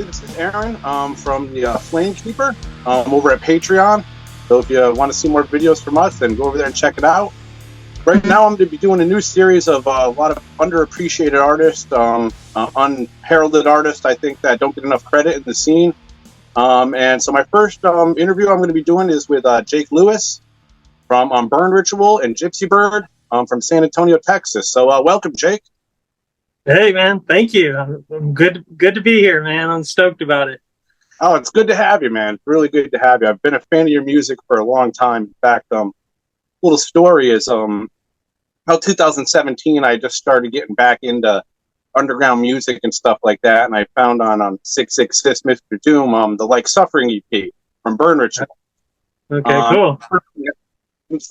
everybody. This is Aaron from the Flamekeeper over at Patreon. So if you want to see more videos from us, then go over there and check it out. Right now, I'm going to be doing a new series of a lot of underappreciated artists, unheralded artists, I think, that don't get enough credit in the scene. And so my first interview I'm going to be doing is with Jake Lewis from Burn Ritual and Gypsy Bird from San Antonio, Texas. So welcome, Jake. Hey, man. Thank you. I'm good to be here, man. I'm stoked about it. Oh, it's good to have you, man. Really good to have you. I've been a fan of your music for a long time. In fact, little story is how 2017 I just started getting back into underground music and stuff like that, and I found on 666 Mr. Doom the Like Suffering EP from Burn Ritual. Okay, cool.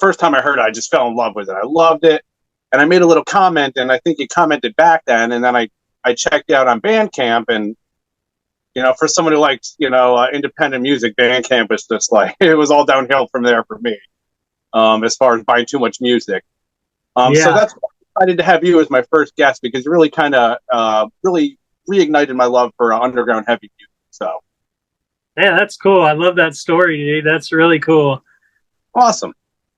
First time I heard it, I just fell in love with it. I loved it, and I made a little comment, and I think you commented back then, and then I checked out on Bandcamp, and you know, for someone who likes, you know, independent music, Bandcamp is just like, it was all downhill from there for me, as far as buying too much music. So that's why I decided to have you as my first guest, because you really kind of really reignited my love for underground heavy music. So, yeah, that's cool. I love that story, dude. That's really cool. Awesome.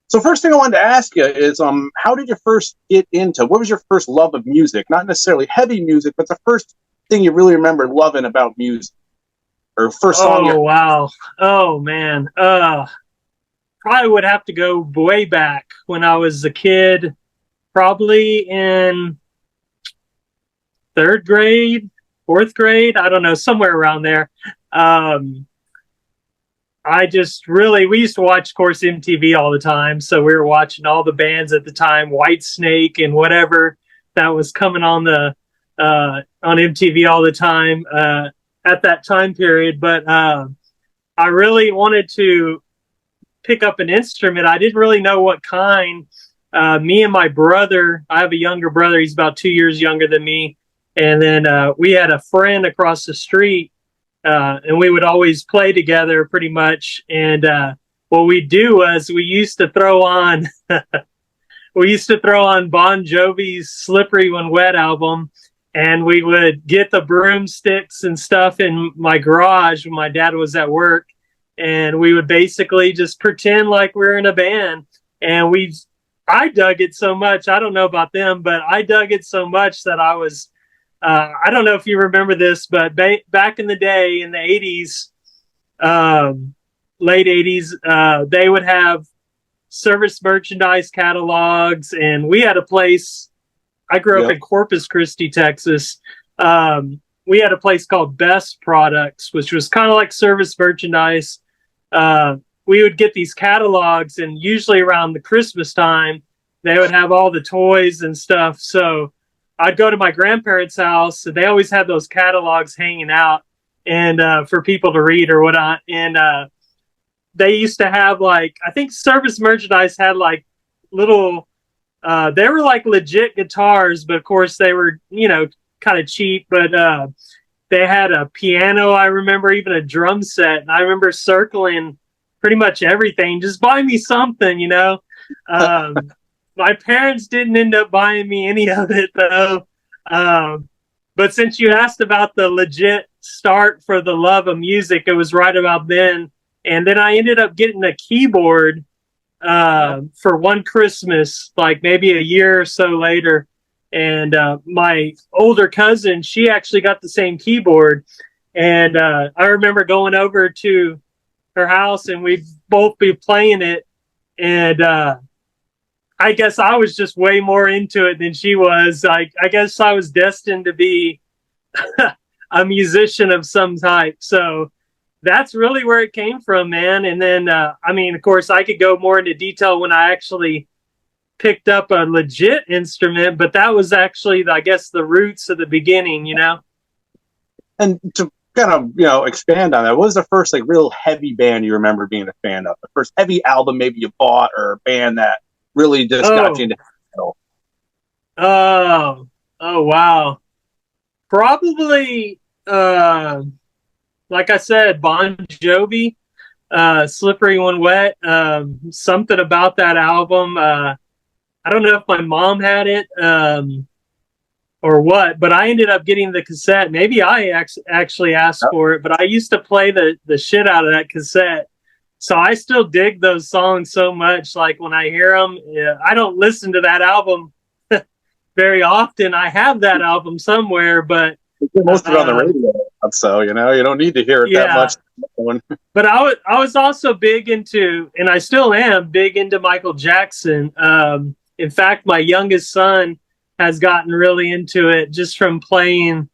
So first thing I wanted to ask you is, how did you first get into, what was your first love of music? Not necessarily heavy music, but the first thing you really remember loving about music, or first song? Oh, wow. Oh, man. Probably would have to go way back when I was a kid, probably in third grade, fourth grade. I don't know, somewhere around there. I just really, we used to watch, of course, MTV all the time. So we were watching all the bands at the time, Whitesnake and whatever that was coming on the on MTV all the time at that time period. But I really wanted to pick up an instrument. I didn't really know what kind. Me and my brother, I have a younger brother. He's about 2 years younger than me. And then we had a friend across the street. And we would always play together pretty much. And what we'd do was we used to throw on Bon Jovi's Slippery When Wet album, and we would get the broomsticks and stuff in my garage when my dad was at work, and we would basically just pretend like we were in a band. And I dug it so much. I don't know about them, but I dug it so much that I was I don't know if you remember this, but back in the day, in the 80s, late 80s, they would have service merchandise catalogs. And we had a place, I grew up in Corpus Christi, Texas. We had a place called Best Products, which was kind of like service merchandise. We would get these catalogs, and usually around the Christmas time, they would have all the toys and stuff. So I'd go to my grandparents' house, and they always had those catalogs hanging out and for people to read or whatnot. And they used to have, like, I think service merchandise had like little, they were like legit guitars, but of course they were, you know, kind of cheap. But they had a piano, I remember, even a drum set. And I remember circling pretty much everything. Just buy me something, you know. My parents didn't end up buying me any of it, though. But since you asked about the legit start for the love of music, it was right about then. And then I ended up getting a keyboard for one Christmas, like maybe a year or so later. And my older cousin, she actually got the same keyboard. And I remember going over to her house, and we'd both be playing it. And I guess I was just way more into it than she was. I guess I was destined to be a musician of some type. So that's really where it came from, man. And then, I mean, of course, I could go more into detail when I actually picked up a legit instrument, but that was actually, I guess, the roots of the beginning, you know? And to kind of, you know, expand on that, what was the first, like, real heavy band you remember being a fan of? The first heavy album maybe you bought, or a band that really just got you into metal? Oh, wow. Probably, like I said, Bon Jovi, Slippery When Wet. Something about that album. I don't know if my mom had it. or what, but I ended up getting the cassette. Maybe I actually asked for it, but I used to play the shit out of that cassette. So I still dig those songs so much. Like when I hear them, I don't listen to that album very often. I have that album somewhere, but most of it on the radio. So, you know, you don't need to hear it that much. But I was also big into, and I still am big into Michael Jackson. In fact, my youngest son has gotten really into it just from playing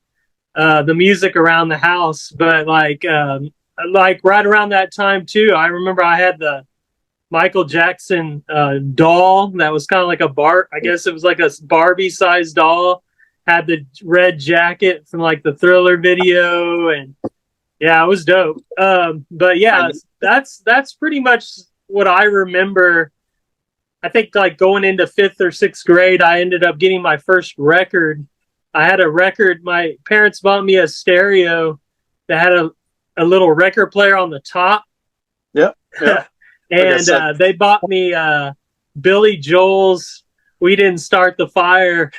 the music around the house. But like right around that time too, I remember I had the Michael Jackson doll that was kind of like I guess it was like a Barbie sized doll, had the red jacket from like the Thriller video, and yeah, it was dope. But yeah, that's pretty much what I remember. I think like going into 5th or 6th grade, I ended up getting my first record. I had a record. My parents bought me a stereo that had a little record player on the top. Yep. And they bought me Billy Joel's "We Didn't Start the Fire."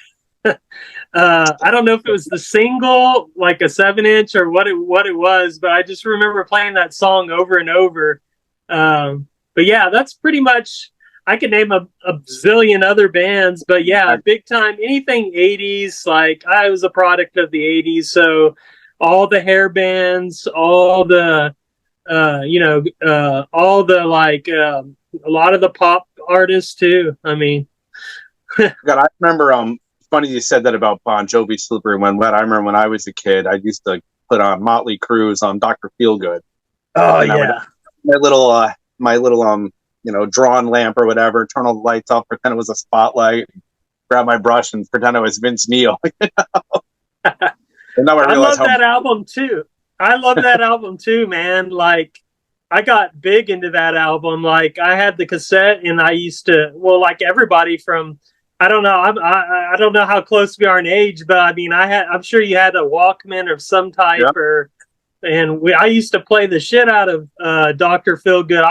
I don't know if it was the single, like a 7-inch, or what it was, but I just remember playing that song over and over. But yeah, that's pretty much. I could name a zillion other bands, but yeah, big time. Anything 80s, like I was a product of the 80s, so all the hair bands, all the all the like a lot of the pop artists too. I mean, God, I remember. Funny you said that about Bon Jovi, Slippery When Wet. I remember when I was a kid, I used to put on Motley Crue's on Dr. Feelgood. Oh yeah, my little drawn lamp or whatever, turn all the lights off, pretend it was a spotlight, grab my brush and pretend it was Vince Neil. And now I love that album too. I love that album too, man. Like I got big into that album. Like I had the cassette, and I used to, well, like everybody from, I don't know, I don't know how close we are in age, but I mean, I'm sure you had a Walkman of some type, I used to play the shit out of Dr. Feelgood.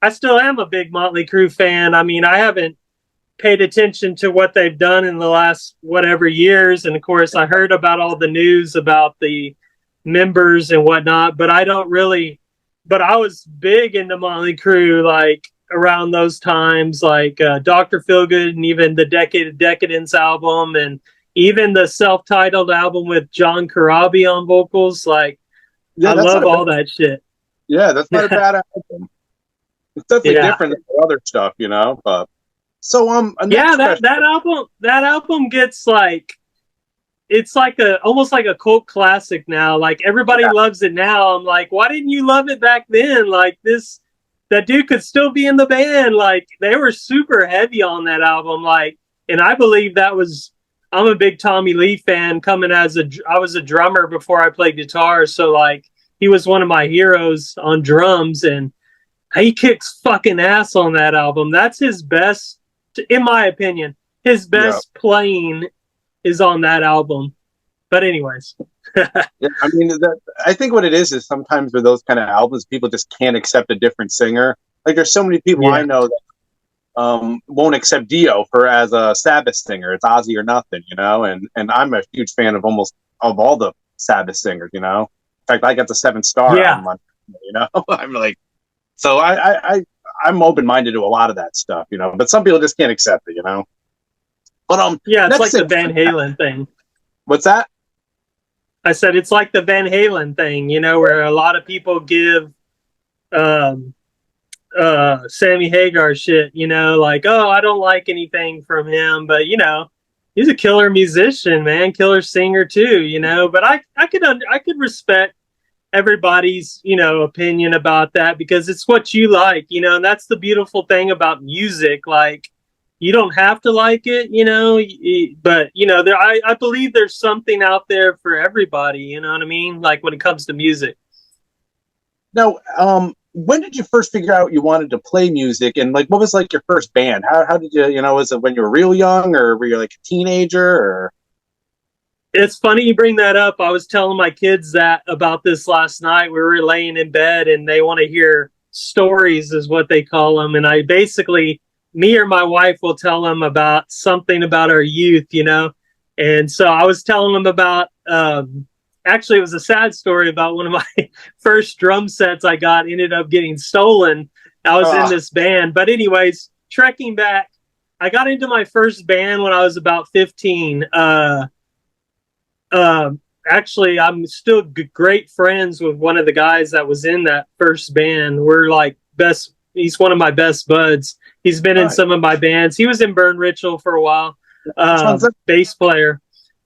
I still am a big Motley Crue fan. I mean, I haven't paid attention to what they've done in the last whatever years. And of course, I heard about all the news about the members and whatnot, but I was big into Motley Crue, like around those times, like Dr. Feelgood, and even the Decade of Decadence album, and even the self-titled album with John Corabi on vocals. Like, I love all that shit. Yeah, that's not a bad album. It's definitely different than the other stuff, you know. But so that album gets like, it's like almost like a cult classic now. Like everybody loves it now. I'm like, why didn't you love it back then? Like that dude could still be in the band. Like they were super heavy on that album. Like, and I believe I'm a big Tommy Lee fan, I was a drummer before I played guitar. So like he was one of my heroes on drums, and he kicks fucking ass on that album. That's his best, in my opinion, his best playing is on that album. But anyways. I mean, I think what it is sometimes with those kind of albums, people just can't accept a different singer. Like there's so many people I know that won't accept Dio as a Sabbath singer. It's Ozzy or nothing, you know. And I'm a huge fan of all the Sabbath singers, you know. In fact, I got the 7-star album, you know. I'm like, so I'm open-minded to a lot of that stuff, you know. But some people just can't accept it, you know. But it's like the Van Halen thing. What's that? I said it's like the Van Halen thing, you know, where a lot of people give Sammy Hagar shit, you know, like, oh, I don't like anything from him, but you know, he's a killer musician, man, killer singer too, you know. But I could respect everybody's, you know, opinion about that, because it's what you like, you know. And that's the beautiful thing about music. Like, you don't have to like it, you know, but you know, I believe there's something out there for everybody, you know what I mean? Like when it comes to music. Now, when did you first figure out you wanted to play music, and like what was like your first band? How did you, you know, was it when you were real young, or were you like a teenager, or? It's funny you bring that up. I was telling my kids about this last night. We were laying in bed, and they want to hear stories, is what they call them. And I basically, me or my wife will tell them about something about our youth, you know. And so I was telling him about, actually, it was a sad story about one of my first drum sets I got ended up getting stolen. I was in this band. But anyways, trekking back, I got into my first band when I was about 15. Actually, I'm still great friends with one of the guys that was in that first band. We're like best. He's one of my best buds. He's been in some of my bands. He was in Burn Ritual for a while. Bass player.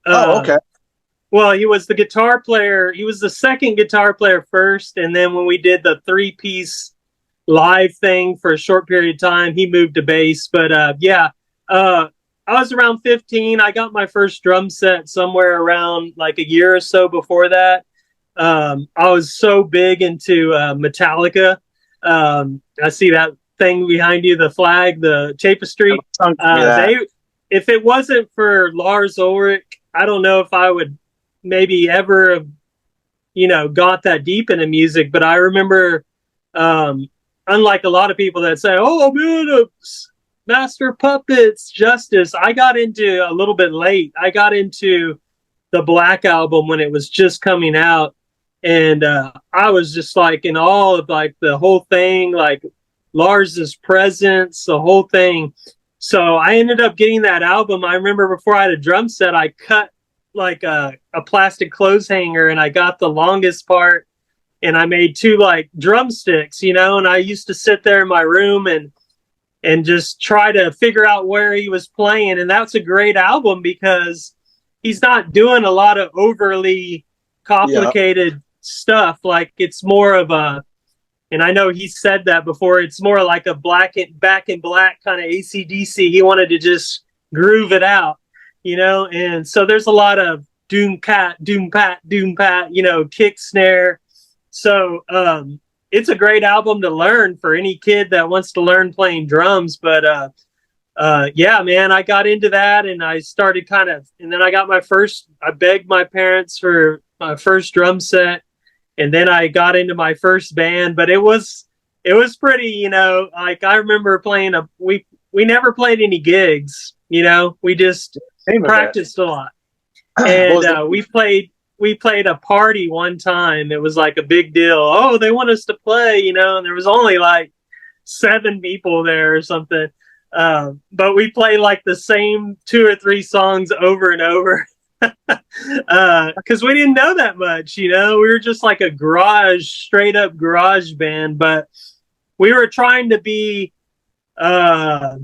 Okay. Well, he was the guitar player. He was the second guitar player first. And then when we did the 3-piece live thing for a short period of time, he moved to bass. But yeah, I was around 15. I got my first drum set somewhere around like a year or so before that. I was so big into Metallica. I see that thing behind you, the flag, the tapestry. If it wasn't for Lars Ulrich, I don't know if I would maybe ever have, got that deep into music. But I remember, unlike a lot of people that say, "Oh man, Master Puppets, Justice," I got into a little bit late. I got into the Black Album when it was just coming out, and I was just like in awe of like the whole thing, like Lars's presence, the whole thing. So I ended up getting that album. I remember before I had a drum set, I cut like a plastic clothes hanger, and I got the longest part, and I made 2 like drumsticks, and I used to sit there in my room and just try to figure out where he was playing. And that's a great album because he's not doing a lot of overly complicated stuff. Like it's more of a, and I know he said that before, it's more like a Back in Black kind of AC/DC. He wanted to just groove it out, and so there's a lot of doom pat, kick snare. So it's a great album to learn for any kid that wants to learn playing drums. But yeah, man, I got into that, and I started and then I got I begged my parents for my first drum set. And then I got into my first band, but it was pretty, like I remember playing we never played any gigs, we just practiced a lot. And we played a party one time. It was like a big deal. Oh, they want us to play, and there was only like 7 people there or something. But we played like the same 2 or 3 songs over and over. Because we didn't know that much, we were just like a straight up garage band, but we were trying to be like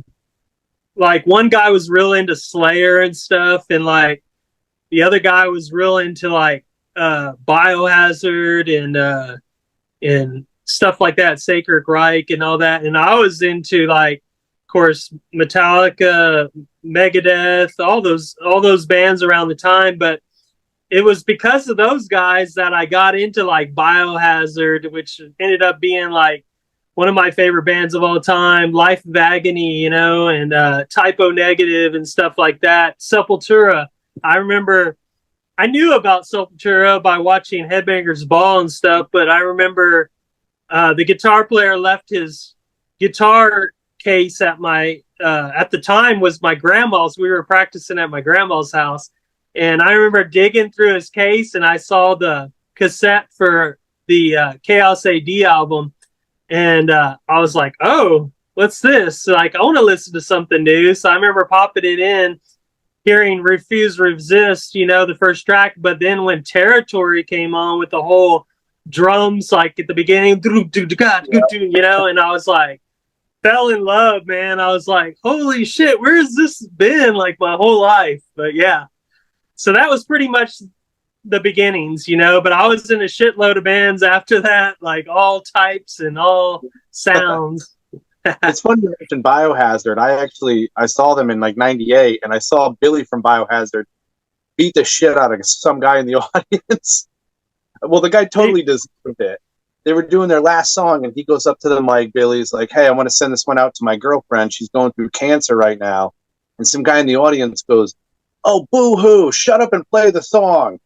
one guy was real into Slayer and stuff, and like the other guy was real into like Biohazard and stuff like that, Sacred Reich and all that, and I was into like, of course, Metallica, Megadeth, all those bands around the time. But it was because of those guys that I got into like Biohazard, which ended up being like one of my favorite bands of all time, Life of Agony, and Typo Negative and stuff like that. Sepultura. I remember I knew about Sepultura by watching Headbangers Ball and stuff, but I remember the guitar player left his guitar case at the time was my grandma's. We were practicing at my grandma's house, and I remember digging through his case, and I saw the cassette for the Chaos AD album, and I was like, "Oh, what's this?" Like, I want to listen to something new. So I remember popping it in, hearing Refuse Resist, the first track, but then when Territory came on with the whole drums, like at the beginning, and I was like, fell in love, man. I was like, holy shit, where's this been like my whole life? But yeah, so that was pretty much the beginnings, but I was in a shitload of bands after that, like all types and all sounds. It's funny you mentioned Biohazard. I saw them in like '98, and I saw Billy from Biohazard beat the shit out of some guy in the audience. Well, the guy totally deserved it. They were doing their last song, and he goes up to the mic. Billy's like, "Hey, I want to send this one out to my girlfriend. She's going through cancer right now." And some guy in the audience goes, "Oh, boo-hoo, shut up and play the song."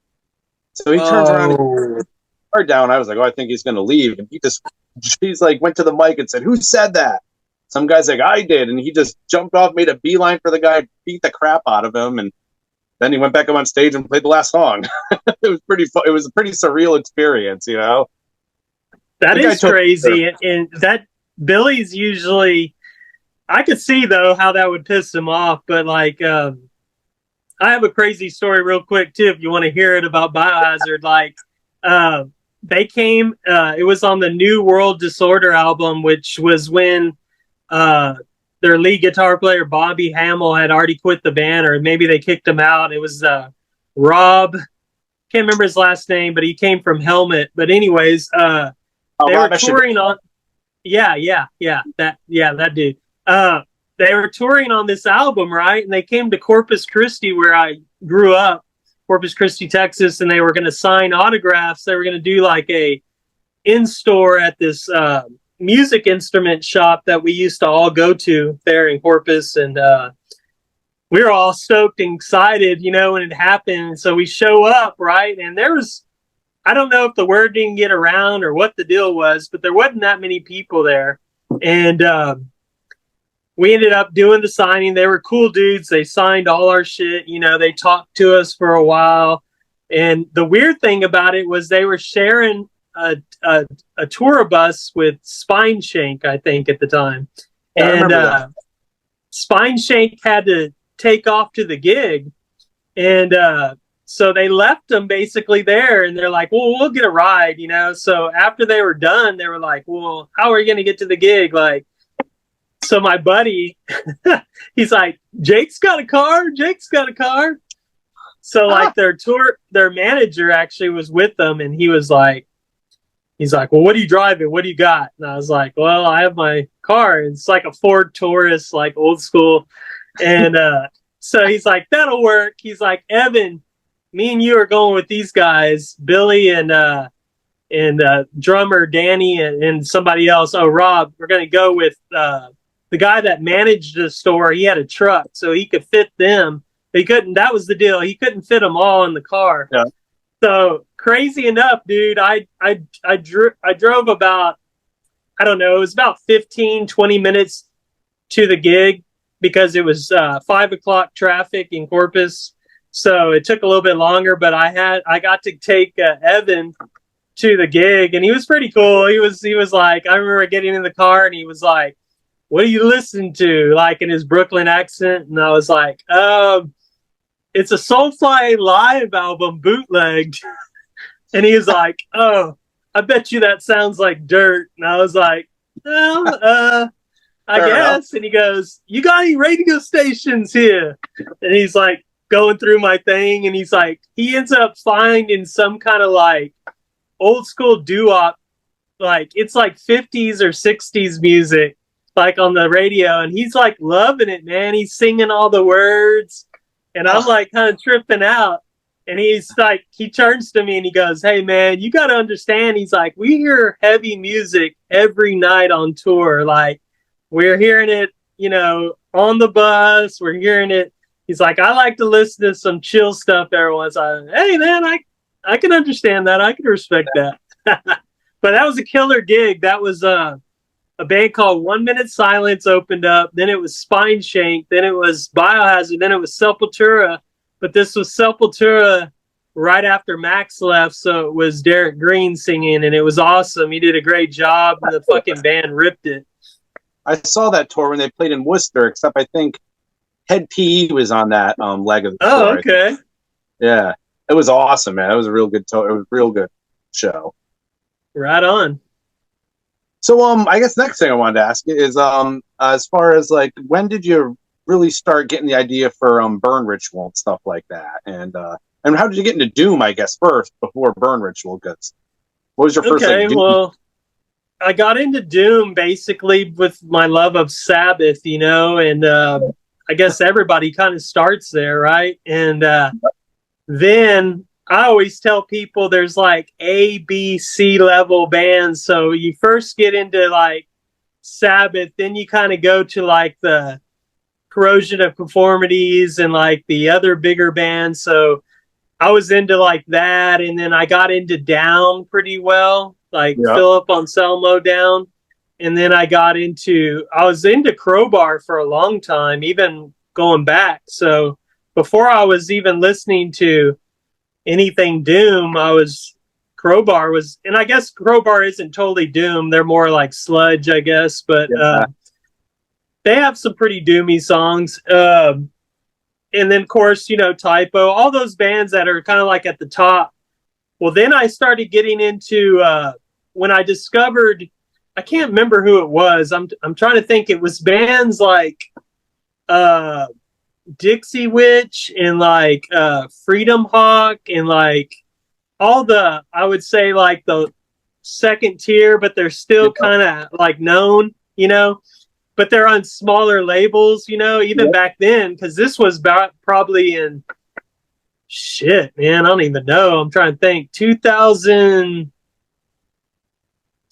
So he turns around and hard down. I was like, "Oh, I think he's going to leave." And he's like, went to the mic and said, "Who said that?" Some guy's like, "I did." And he just jumped off, made a beeline for the guy, beat the crap out of him. And then he went back up on stage and played the last song. It was pretty fun. It was a pretty surreal experience, you know. That is crazy, and that Billy's usually. I could see though how that would piss him off, but like, I have a crazy story real quick too if you want to hear it about Biohazard. Like, they came. It was on the New World Disorder album, which was when their lead guitar player Bobby Hamill had already quit the band, or maybe they kicked him out. It was Rob, can't remember his last name, but he came from Helmet. But anyways, they were touring on. That dude. They were touring on this album, right? And they came to Corpus Christi, where I grew up, Corpus Christi, Texas, and they were going to sign autographs. They were going to do like a in-store at this music instrument shop that we used to all go to there in Corpus, and we were all stoked and excited, you know, when it happened. So we show up, right, and there was, I don't know if the word didn't get around or what the deal was, but there wasn't that many people there, and we ended up doing the signing. They were cool dudes. They signed all our shit, you know. They talked to us for a while, and the weird thing about it was they were sharing a tour bus with Spineshank, I think, at the time. And Spineshank had to take off to the gig. And so they left them basically there. And they're like, well, we'll get a ride, you know. So after they were done, they were like, well, how are you going to get to the gig? Like, so my buddy, he's like, Jake's got a car. Jake's got a car. So like their manager actually was with them. And he's like, well, what are you driving? What do you got? And I was like, well, I have my car. It's like a Ford Taurus, like old school. And so he's like, that'll work. He's like, Evan, me and you are going with these guys, Billy and drummer Danny and somebody else. Oh, Rob, we're going to go with the guy that managed the store. He had a truck, so he could fit them. But he couldn't. That was the deal. He couldn't fit them all in the car. Yeah. So crazy enough, dude, I drove about, I don't know, it was about 15, 20 minutes to the gig because it was 5 o'clock traffic in Corpus. So it took a little bit longer, but I got to take Evan to the gig, and he was pretty cool. He was like, I remember getting in the car and he was like, what do you listen to? Like in his Brooklyn accent. And I was like, it's a Soulfly live album bootlegged. And he was like, oh, I bet you that sounds like dirt. And I was like, well, I guess. And he goes, you got any radio stations here? And he's like going through my thing. And he's like, he ends up finding some kind of like old school doo-wop. Like it's like 50s or 60s music, like on the radio. And he's like loving it, man. He's singing all the words. And I'm like kind of tripping out. And he's like, he turns to me and he goes, hey, man, you got to understand. He's like, we hear heavy music every night on tour. Like, we're hearing it, you know, on the bus. We're hearing it. He's like, I like to listen to some chill stuff every once in a while. Hey, man, I can understand that. I can respect that. But that was a killer gig. That was a band called 1 Minute Silence opened up. Then it was Spineshank. Then it was Biohazard. Then it was Sepultura. But this was Sepultura right after Max left. So it was Derek Green singing, and it was awesome. He did a great job. The fucking band ripped it. I saw that tour when they played in Worcester, except I think Head PE was on that leg of the tour. Oh, okay. Yeah. It was awesome, man. It was a real good tour. It was a real good show. Right on. So, I guess next thing I wanted to ask you is, as far as like, when did you really start getting the idea for Burn Ritual and stuff like that, and how did you get into Doom? I guess first before Burn Ritual, because what was your first? Okay, Doom? Well, I got into Doom basically with my love of Sabbath, you know, and I guess everybody kind of starts there, right? And then I always tell people there's like A, B, C level bands. So you first get into like Sabbath, then you kind of go to like the Corrosion of Conformities and like the other bigger bands. So I was into like that. And then I got into Down pretty well, like Philip Anselmo Down. And then I was into Crowbar for a long time, even going back. So before I was even listening to anything Doom, Crowbar was, and I guess Crowbar isn't totally Doom. They're more like sludge, I guess, but they have some pretty doomy songs. And then, of course, Typo, all those bands that are kind of like at the top. Well, then I started getting into when I discovered, I can't remember who it was. I'm trying to think. It was bands like Dixie Witch and like Freedom Hawk and like all I would say like the second tier, but they're still kind of like known, but they're on smaller labels, even back then, because this was probably in shit, man. I don't even know. I'm trying to think. 2000.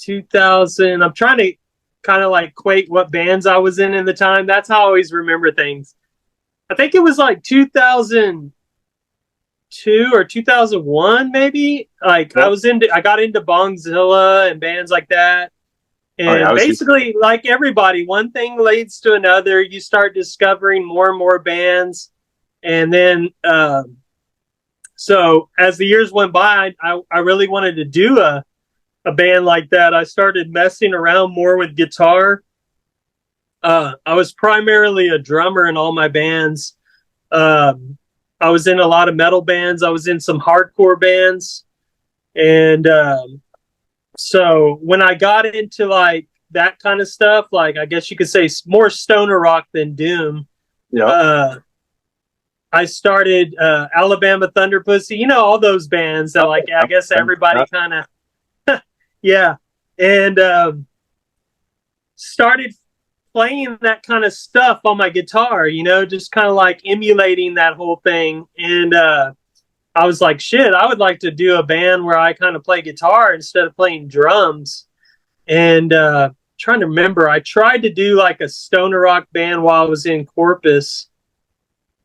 I'm trying to kind of like equate what bands I was in the time. That's how I always remember things. I think it was like 2002 or 2001, maybe. Like I got into Bongzilla and bands like that. And basically, like everybody, one thing leads to another. You start discovering more and more bands. And then, so as the years went by, I really wanted to do a band like that. I started messing around more with guitar. I was primarily a drummer in all my bands. I was in a lot of metal bands. I was in some hardcore bands. And so when I got into like that kind of stuff, like I guess you could say more stoner rock than doom. Yeah. I started Alabama Thunder Pussy, all those bands that like I guess everybody kind of yeah, and started playing that kind of stuff on my guitar, just kind of like emulating that whole thing. And I was like, shit, I would like to do a band where I kind of play guitar instead of playing drums. And trying to remember, I tried to do like a stoner rock band while I was in Corpus.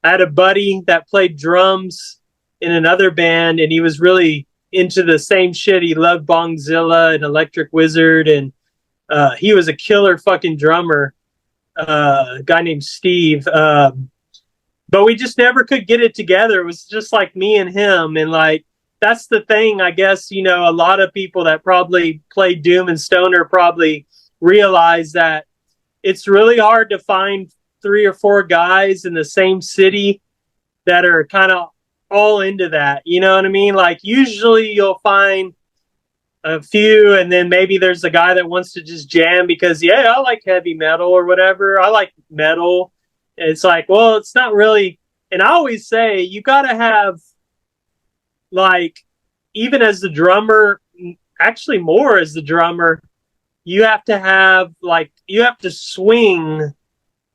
I had a buddy that played drums in another band, and he was really into the same shit. He loved Bongzilla and Electric Wizard, and he was a killer fucking drummer, a guy named Steve. But we just never could get it together. It was just like me and him. And like, that's the thing, I guess, a lot of people that probably play Doom and Stoner probably realize that it's really hard to find 3 or 4 guys in the same city that are kind of all into that. You know what I mean? Like usually you'll find a few, and then maybe there's a guy that wants to just jam because, yeah, I like heavy metal or whatever. I like metal. And it's like, well, it's not really. And I always say you got to have, like, even as the drummer, actually more as the drummer, you have to have, like, you have to swing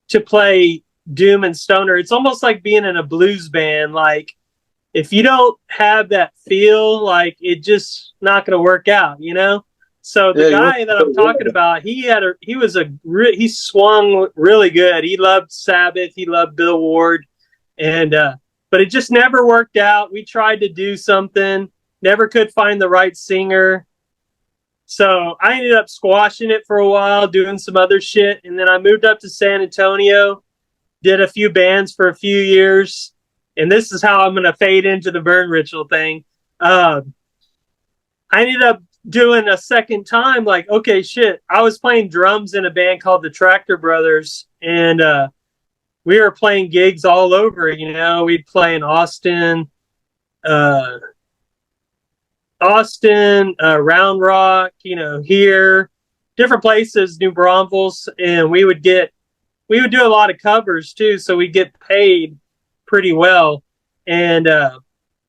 to play Doom and Stoner. It's almost like being in a blues band. Like, if you don't have that feel, like, it just not going to work out, So the guy that I'm talking about, he swung really good. He loved Sabbath. He loved Bill Ward. And, but it just never worked out. We tried to do something, never could find the right singer. So I ended up squashing it for a while, doing some other shit. And then I moved up to San Antonio, did a few bands for a few years. And this is how I'm going to fade into the burn ritual thing. I ended up doing a second time, like, okay, shit. I was playing drums in a band called the Tractor Brothers. And we were playing gigs all over, We'd play in Austin, Round Rock, here, different places, New Braunfels, and we would do a lot of covers too, so we'd get paid pretty well. And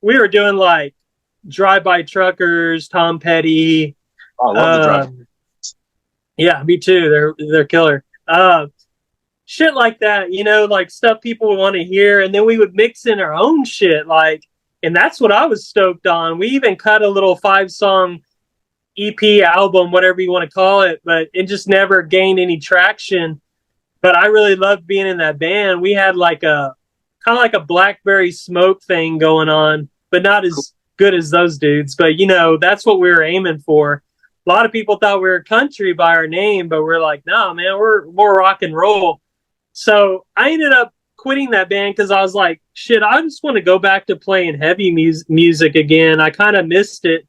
we were doing like Drive-By Truckers, Tom Petty. Oh, I love the Drive. Yeah, me too. They're killer. Shit like that, like stuff people would want to hear, and then we would mix in our own shit, like. And that's what I was stoked on. We even cut a little 5-song EP album, whatever you want to call it, but it just never gained any traction. But I really loved being in that band. We had like kind of like a Blackberry Smoke thing going on, but not as good as those dudes. But, that's what we were aiming for. A lot of people thought we were country by our name, but we're like, no, man, we're more rock and roll. So I ended up quitting that band because I was like, shit, I just want to go back to playing heavy music again. I kind of missed it.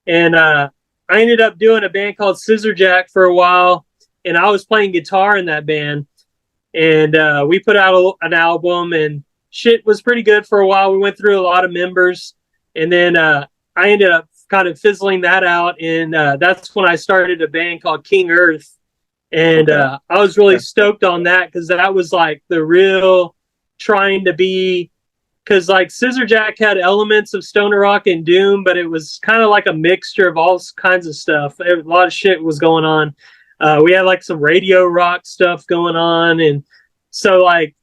And I ended up doing a band called Scissor Jack for a while, and I was playing guitar in that band. And we put out an album, and shit was pretty good for a while. We went through a lot of members, and then I ended up kind of fizzling that out, and that's when I started a band called King Earth. And I was really stoked on that because that was like the real trying to be, because like Scissor Jack had elements of stoner rock and doom, but it was kind of like a mixture of all kinds of stuff. A lot of shit was going on. We had like some radio rock stuff going on, and so like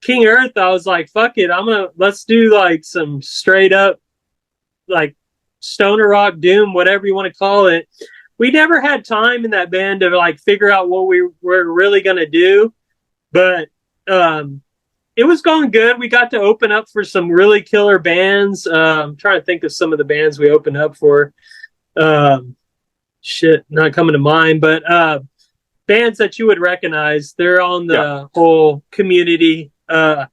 King Earth, I was like, fuck it, let's do like some straight up like stoner rock, doom, whatever you want to call it. We never had time in that band to like figure out what we were really going to do, but it was going good. We got to open up for some really killer bands. I'm trying to think of some of the bands we opened up for. Shit, not coming to mind, but bands that you would recognize. They're on the whole community. But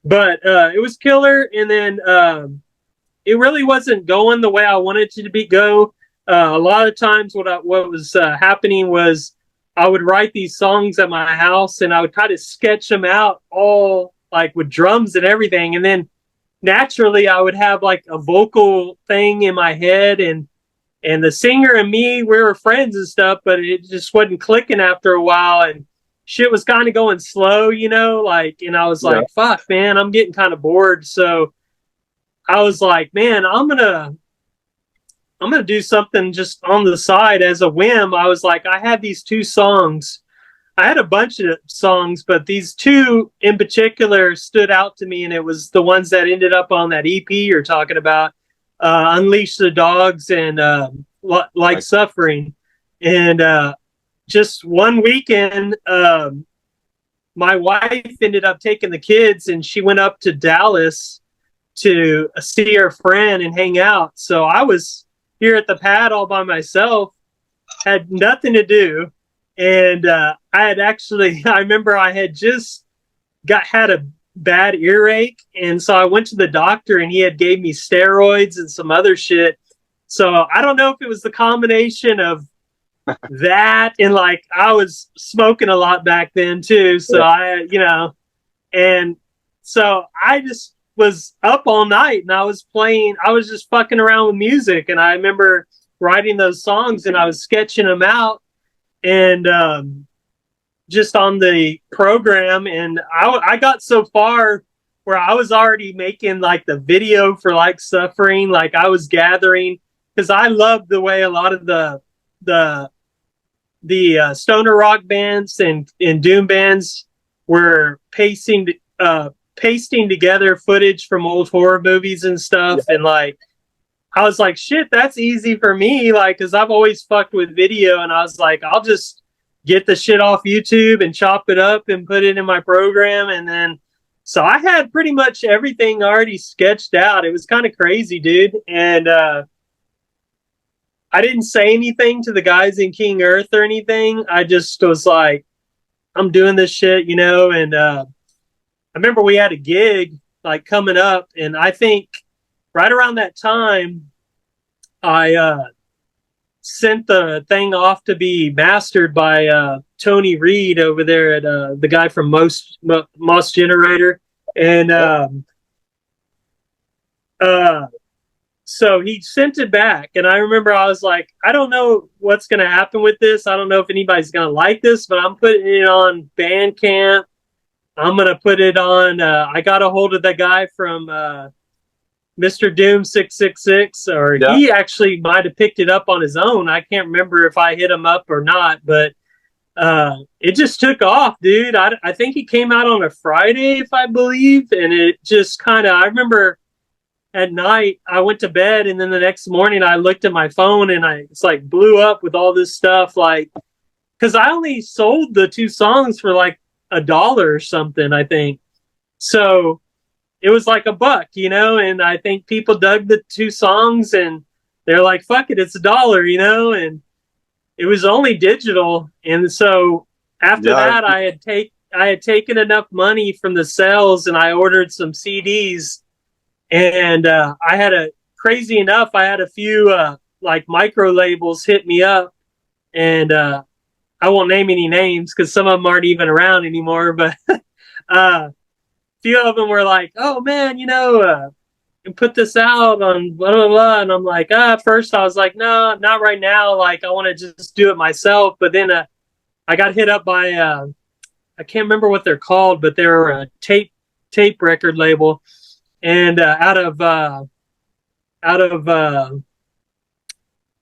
it was killer, and then it really wasn't going the way I wanted it to go. A lot of times what was happening was I would write these songs at my house, and I would kind of sketch them out all like with drums and everything. And then naturally I would have like a vocal thing in my head, and the singer and me, we were friends and stuff, but it just wasn't clicking after a while, and shit was kind of going slow, you know, like, and I was like, fuck, man, I'm getting kind of bored. So I was like, man, I'm gonna do something just on the side as a whim. I was like, I had these two songs. I had a bunch of songs, but these two in particular stood out to me, and it was the ones that ended up on that EP you're talking about, Unleash the Dogs and Like Suffering. And just one weekend, my wife ended up taking the kids, and she went up to Dallas to see her friend and hang out. So I was here at the pad all by myself, had nothing to do. And I remember I had just had a bad earache. And so I went to the doctor, and he had gave me steroids and some other shit. So I don't know if it was the combination of that, and like I was smoking a lot back then too. So and so I just was up all night, and I was just fucking around with music. And I remember writing those songs, and I was sketching them out, and just on the program. And I got so far where I was already making like the video for Like Suffering. Like I was gathering, because I loved the way a lot of the stoner rock bands and doom bands were pasting together footage from old horror movies and stuff. And like I was like, shit, that's easy for me, like, because I've always fucked with video. And I was like, I'll just get the shit off YouTube and chop it up and put it in my program. And then so I had pretty much everything already sketched out. It was kind of crazy, dude. And I didn't say anything to the guys in King Earth or anything. I just was like, I'm doing this shit, you know. And I remember we had a gig like coming up, and I think right around that time, I sent the thing off to be mastered by Tony Reed over there at the guy from Moss Generator. And so he sent it back, and I remember I was like, I don't know what's going to happen with this. I don't know if anybody's going to like this, but I'm putting it on Bandcamp. I'm going to put it on. I got a hold of the guy from Mr. Doom 666, or he actually might have picked it up on his own. I can't remember if I hit him up or not, but it just took off, dude. I think it came out on a Friday, if I believe, and it just kind of, I remember at night I went to bed, and then the next morning I looked at my phone, and it's like blew up with all this stuff, like, because I only sold the two songs for like $1 or something, I think. So it was like $1, you know, and I think people dug the two songs, and they're like, fuck it, it's $1, you know. And it was only digital. And so after that, I had had taken enough money from the sales, and I ordered some CDs, and I had crazy enough, I had a few like micro labels hit me up, and I won't name any names because some of them aren't even around anymore, but a few of them were like, "Oh man, put this out on blah blah blah," and I'm like, at first I was like, no, not right now. Like I want to just do it myself. But then I got hit up by I can't remember what they're called, but they're a tape record label, and out of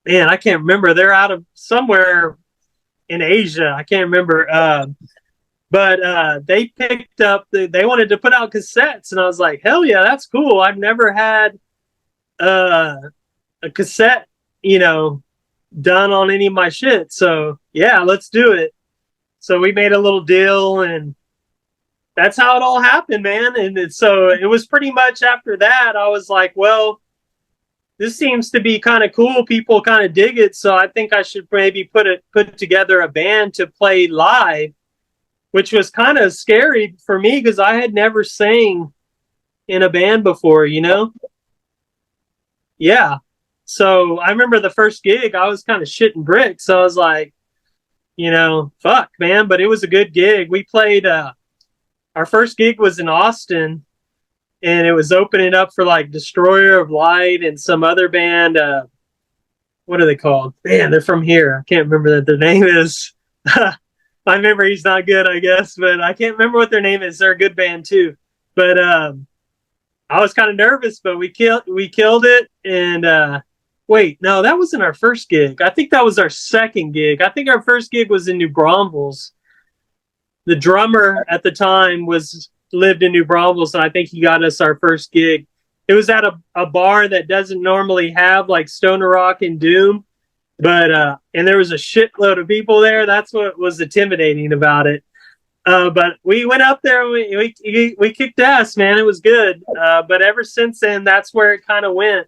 man, I can't remember. They're out of somewhere in Asia. I can't remember. But they picked up, they wanted to put out cassettes, and I was like, hell yeah, that's cool. I've never had a cassette, done on any of my shit. So yeah, let's do it. So we made a little deal, and that's how it all happened, man. And so it was pretty much after that, I was like, well, this seems to be kind of cool. People kind of dig it. So I think I should maybe put together a band to play live, which was kind of scary for me because I had never sang in a band before, Yeah. So I remember the first gig, I was kind of shitting bricks. So I was like, fuck, man. But it was a good gig. We played, our first gig was in Austin, and it was opening up for like Destroyer of Light and some other band. What are they called? Man, they're from here. I can't remember what their name is. My memory's not good, I guess, but I can't remember what their name is. They're a good band too. But I was kind of nervous, but we killed it. And wait, no, that wasn't our first gig. I think that was our second gig. I think our first gig was in New Braunfels. The drummer at the time lived in New Braunfels, and I think he got us our first gig. It was at a bar that doesn't normally have like stoner rock and doom. But and there was a shitload of people there. That's what was intimidating about it. But we went up there and we kicked ass, man. It was good. But ever since then, that's where it kind of went.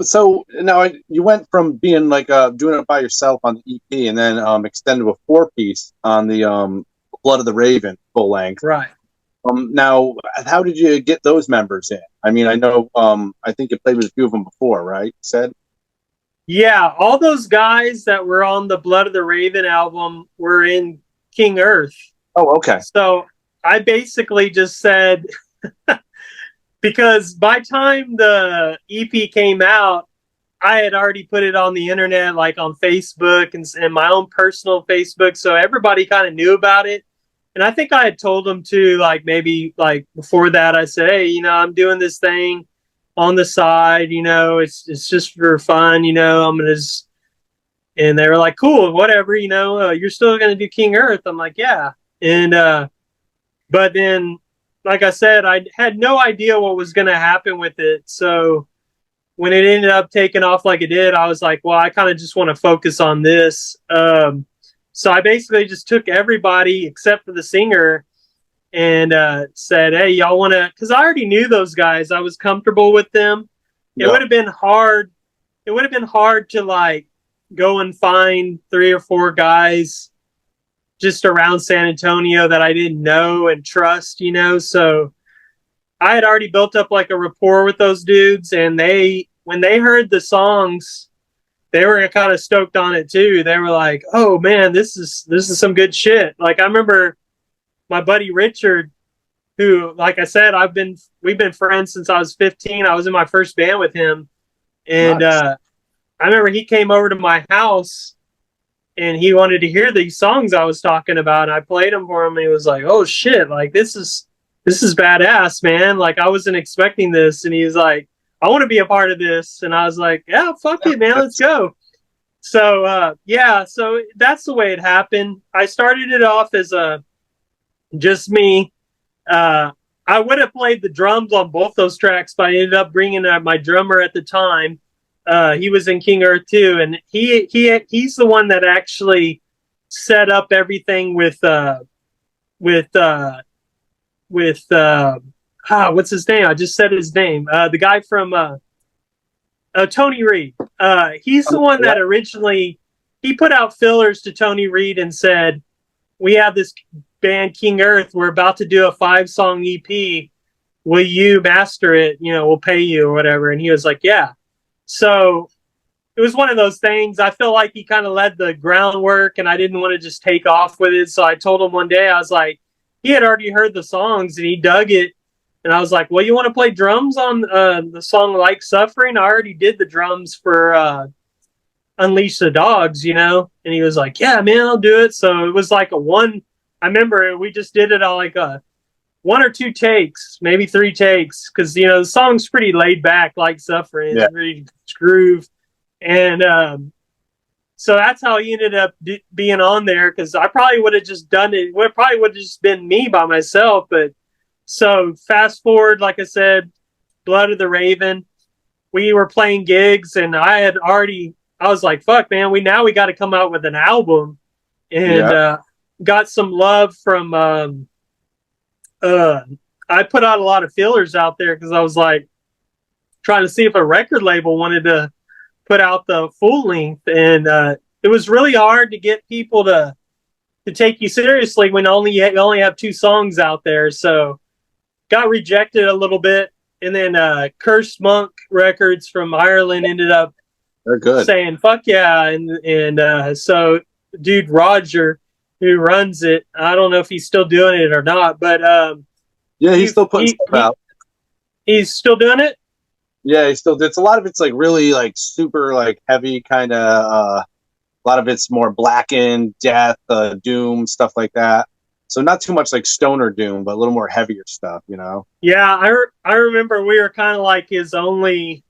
So now you went from being like doing it by yourself on the EP, and then extended to a 4-piece on the Blood of the Raven full length. Right. Now, how did you get those members in? I mean, I know I think you played with a few of them before, right? Said. Yeah, all those guys that were on the Blood of the Raven album were in King Earth. Oh, okay. So I basically just said, because by time the EP came out, I had already put it on the internet, like on Facebook and my own personal Facebook. So everybody kind of knew about it. And I think I had told them to, like, maybe like before that, I said, hey, I'm doing this thing on the side, it's just for fun, I'm gonna just, and they were like, cool, whatever, you're still gonna do King Earth. I'm like, yeah. And but then, like I said, I had no idea what was gonna happen with it. So when it ended up taking off like it did, I was like, well, I kind of just want to focus on this. So I basically just took everybody except for the singer and said, hey, y'all want to, because I already knew those guys. I was comfortable with them. Yeah. It would have been hard. It would have been hard to like go and find 3 or 4 guys just around San Antonio that I didn't know and trust, So I had already built up like a rapport with those dudes, and when they heard the songs, they were kind of stoked on it too. They were like, oh man, this is some good shit. Like I remember my buddy Richard, who, like I said, we've been friends since I was 15. I was in my first band with him. And nice. I remember he came over to my house and he wanted to hear these songs I was talking about. And I played them for him, and he was like, oh shit, like this is badass, man. Like I wasn't expecting this. And he was like, I want to be a part of this. And I was like, yeah, fuck it, man, let's go. So yeah, so that's the way it happened. I started it off as just me. I would have played the drums on both those tracks, but I ended up bringing my drummer at the time. He was in King Earth too, and he's the one that actually set up everything with what's his name? I just said his name. The guy from Tony Reed. He's the one that originally he put out fillers to Tony Reed and said, we have this band King Earth. We're about to do a 5-song EP. Will you master it? You know, we'll pay you or whatever. And he was like, yeah. So it was one of those things. I feel like he kind of led the groundwork, and I didn't want to just take off with it. So I told him one day, I was like, he had already heard the songs and he dug it. And I was like, well, you want to play drums on the song Like Suffering? I already did the drums for Unleash the Dogs, you know? And he was like, yeah, man, I'll do it. So it was like I remember we just did it on like a 1 or 2 takes, maybe 3 takes. Cause you know, the song's pretty laid back, Like Suffering, it's really groove. And so that's how he ended up being on there. Cause I probably would have just done it. It probably would have just been me by myself. But so fast forward, like I said, Blood of the Raven, we were playing gigs and I was like, fuck, man, we got to come out with an album. And got some love from I put out a lot of feelers out there because I was like trying to see if a record label wanted to put out the full length. And it was really hard to get people to take you seriously when you only have 2 songs out there. So got rejected a little bit. And then Cursed Monk Records from Ireland ended up They're good. saying, fuck yeah. And so dude Roger, who runs it, I don't know if he's still doing it or not, but yeah, he's still putting stuff out. He's still doing it? Yeah, he's still. It's a lot of it's like really like super like heavy kind of. A lot of it's more blackened, death, doom, stuff like that. So not too much like stoner doom, but a little more heavier stuff, you know. Yeah, I remember we were kind of like his only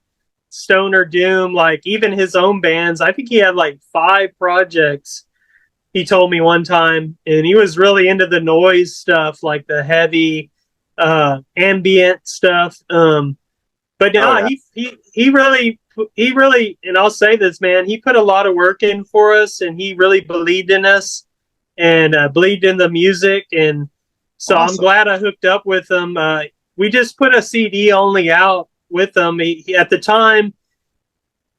stoner doom, like even his own bands. I think he had like 5 projects. He told me one time, and he was really into the noise stuff, like the heavy ambient stuff. But no, he really, and I'll say this, man, he put a lot of work in for us, and he really believed in us and believed in the music. And so awesome. I'm glad I hooked up with him. We just put a CD only out with him. He at the time,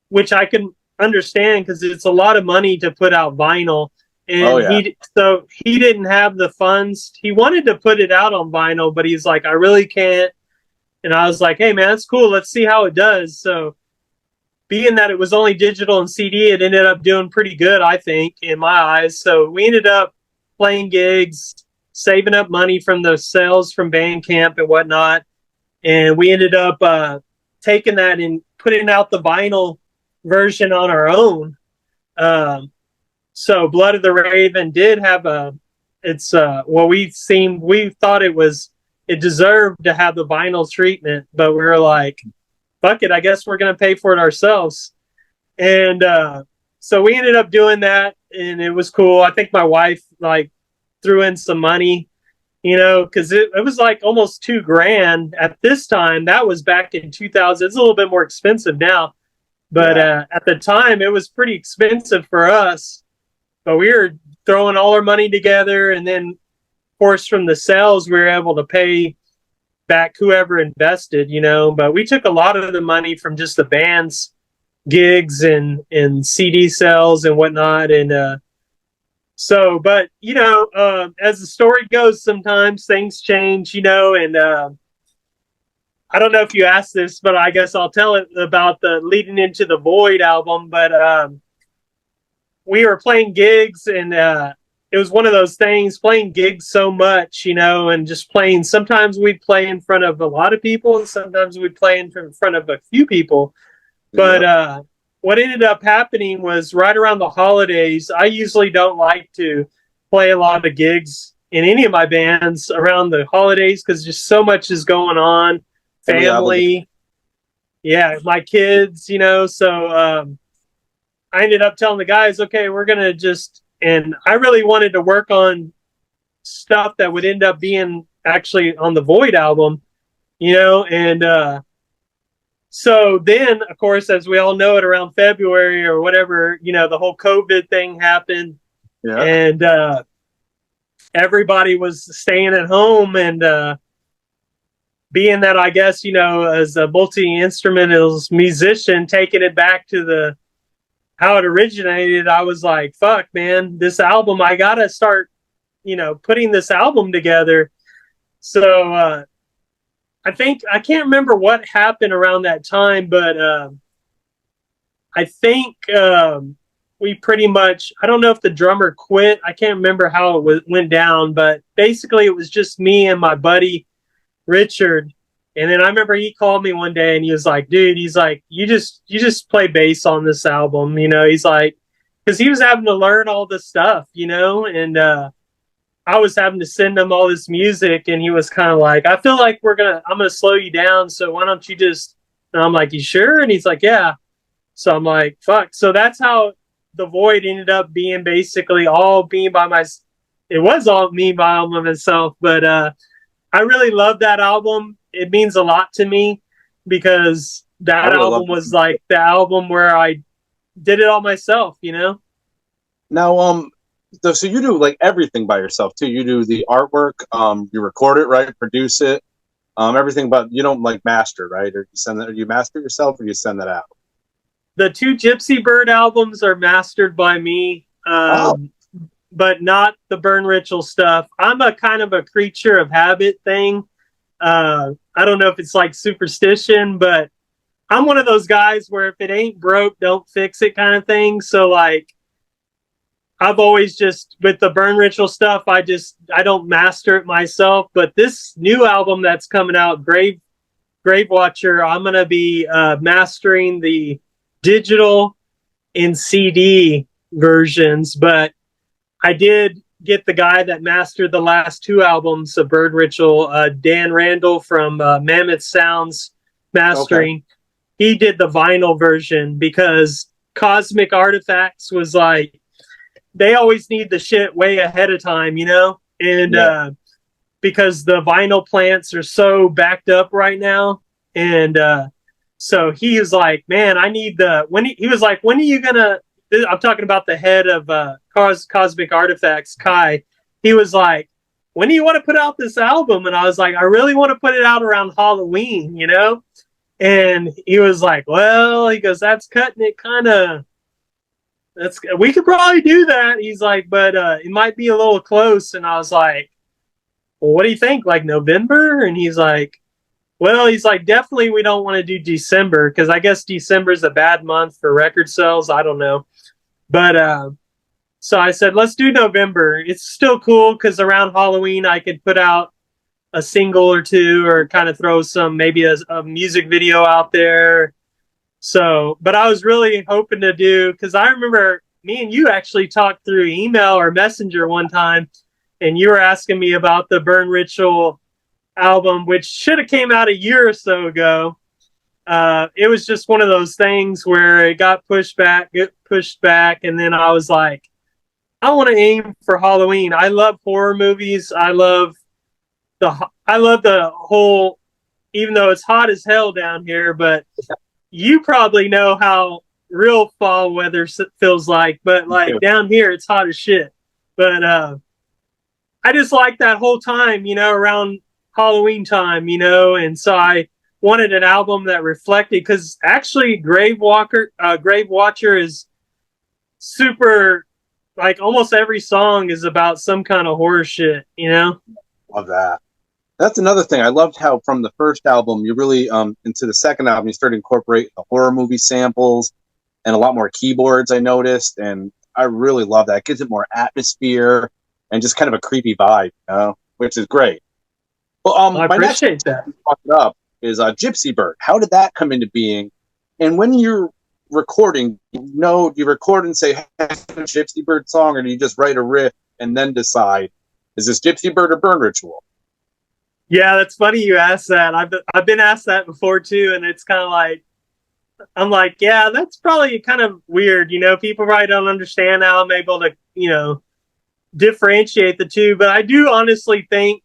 which I can understand because it's a lot of money to put out vinyl. And he didn't have the funds. He wanted to put it out on vinyl, but he's like, I really can't. And I was like, hey man, that's cool. Let's see how it does. So being that it was only digital and CD, it ended up doing pretty good, I think, in my eyes. So we ended up playing gigs, saving up money from the sales from Bandcamp and whatnot. And we ended up taking that and putting out the vinyl version on our own. So Blood of the Raven did have we thought it deserved to have the vinyl treatment, but we were like, fuck it, I guess we're going to pay for it ourselves. And so we ended up doing that, and it was cool. I think my wife like threw in some money, you know, because it was like almost $2,000 at this time. That was back in 2000. It's a little bit more expensive now, but at the time it was pretty expensive for us. But we were throwing all our money together, and then, of course, from the sales, we were able to pay back whoever invested, you know. But we took a lot of the money from just the band's gigs and CD sales and whatnot. And but, you know, as the story goes, sometimes things change, you know. And I don't know if you asked this, but I guess I'll tell it about the Leading Into the Void album. But we were playing gigs, and it was one of those things, playing gigs so much, you know, and just playing. Sometimes we'd play in front of a lot of people, and sometimes we'd play in front of a few people. But what ended up happening was right around the holidays, I usually don't like to play a lot of gigs in any of my bands around the holidays because just so much is going on. Family. Yeah, my kids, you know, so I ended up telling the guys, okay, we're going to just, and I really wanted to work on stuff that would end up being actually on the Void album, you know, and so then, of course, as we all know it, around February or whatever, you know, the whole COVID thing happened, and everybody was staying at home, and being that, I guess, you know, as a multi-instrumentalist musician, taking it back to how it originated, I was like, fuck, man, this album, I gotta start putting this album together. So I can't remember what happened around that time, but I think we pretty much, I don't know if the drummer quit. I can't remember how it went down, but basically it was just me and my buddy Richard. And then I remember he called me one day and he was like, dude, he's like, you just play bass on this album. He's like, because he was having to learn all this stuff, and I was having to send him all this music, and he was kind of like, I feel like I'm gonna slow you down, so why don't you just, and I'm like, you sure? And he's like, yeah. So I'm like, fuck. So that's how The Void ended up being basically all being it was all me by myself, but I really love that album. It means a lot to me because that album was like the album where I did it all myself, Now, so you do like everything by yourself too. You do the artwork, you record it, right? Produce it, everything, but you don't like master, right? Or you master yourself, or you send that out? The 2 Gypsy Bird albums are mastered by me, but not the Burn Ritual stuff. I'm a kind of a creature of habit thing. I don't know if it's like superstition, but I'm one of those guys where if it ain't broke, don't fix it kind of thing. So like, I've always just, with the Burn Ritual stuff, I don't master it myself. But this new album that's coming out, Grave Watcher, I'm going to be mastering the digital and CD versions. But I did get the guy that mastered the last 2 albums of Burn Ritual, Dan Randall from Mammoth Sounds Mastering. Okay. He did the vinyl version because Cosmic Artifacts was like, they always need the shit way ahead of time, and because the vinyl plants are so backed up right now. And so he was like, man, I need he was like, when are you gonna, I'm talking about the head of Cosmic Artifacts, Kai. He was like, when do you want to put out this album? And I was like, I really want to put it out around Halloween, And he was like, well, he goes, that's cutting it kind of, we could probably do that. He's like, but it might be a little close. And I was like, well, what do you think? Like November? And he's like, well, definitely we don't want to do December because I guess December is a bad month for record sales. I don't know. But so I said, let's do November. It's still cool because around Halloween I could put out a single or 2 or kind of throw maybe a music video out there. So, but I was really hoping to do, because I remember me and you actually talked through email or messenger one time, and you were asking me about the Burn Ritual album, which should have came out a year or so ago. It was just one of those things where it got pushed back, and then I was like, I want to aim for Halloween. I love horror movies. I love the whole, even though it's hot as hell down here, but you probably know how real fall weather feels like, but like down here, it's hot as shit. But I just like that whole time, around Halloween time, and so I wanted an album that reflected, because actually Grave Watcher is super, like almost every song is about some kind of horror shit, Love that. That's another thing. I loved how from the first album, you really, into the second album, you started to incorporate the horror movie samples and a lot more keyboards, I noticed. And I really love that. It gives it more atmosphere and just kind of a creepy vibe, which is great. Well, I appreciate that. Up is Gypsy Bird. How did that come into being? And when you're recording, do you record and say, hey, a Gypsy Bird song, or do you just write a riff and then decide, is this Gypsy Bird or Burn Ritual? Yeah, that's funny you asked that. I've been asked that before too, and it's kind of like, I'm like, yeah, that's probably kind of weird. People probably don't understand how I'm able to, differentiate the two. But I do honestly think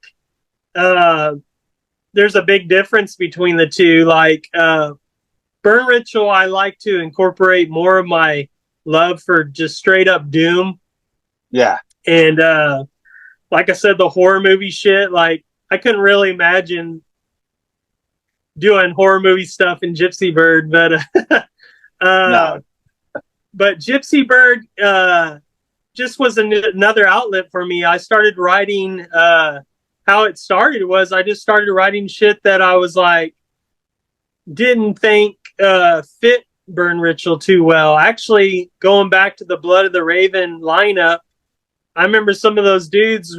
there's a big difference between the two. Like Burn Ritual, I like to incorporate more of my love for just straight up doom. Yeah. And like I said, the horror movie shit, like, I couldn't really imagine doing horror movie stuff in Gypsy Bird, but no. But Gypsy Bird just was another outlet for me. I started writing. How it started was I just started writing shit that I was like didn't think fit Burn Ritual too well. Actually, going back to the Blood of the Raven lineup, I remember some of those dudes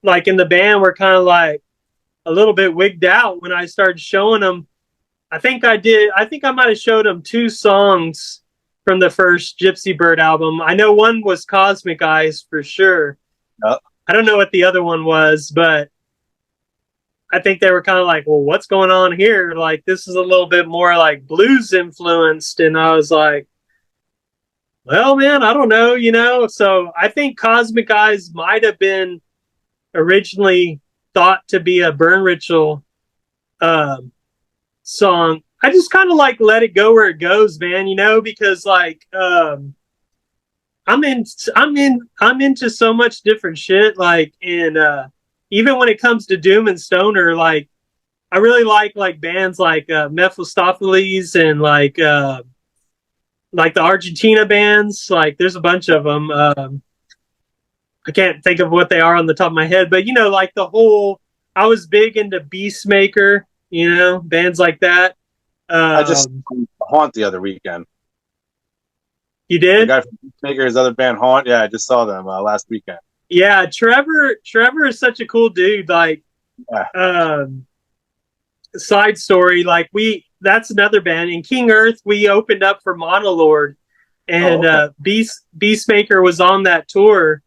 like in the band were kind of like a little bit wigged out when I started showing them. I think I might have showed them 2 songs from the first Gypsy Bird album. I know one was Cosmic Eyes for sure. Yep. I don't know what the other one was, but I think they were kind of like, well, what's going on here? Like, this is a little bit more like blues influenced. And I was like, well, man, I don't know, you know? So I think Cosmic Eyes might have been originally thought to be a Burn Ritual song. I just kind of like let it go where it goes, man, you know, because like I'm into so much different shit, like, and even when it comes to doom and stoner, like I really like bands like Mephistopheles and like the Argentina bands. Like there's a bunch of them. I can't think of what they are on the top of my head, but you know, like I was big into Beastmaker, you know, bands like that. I just Haunt the other weekend. You did? The guy from Beastmaker, his other band Haunt. Yeah, I just saw them last weekend. Yeah, Trevor is such a cool dude. Like, side story, like that's another band. In King Earth, we opened up for MUDHORN, and Beastmaker was on that tour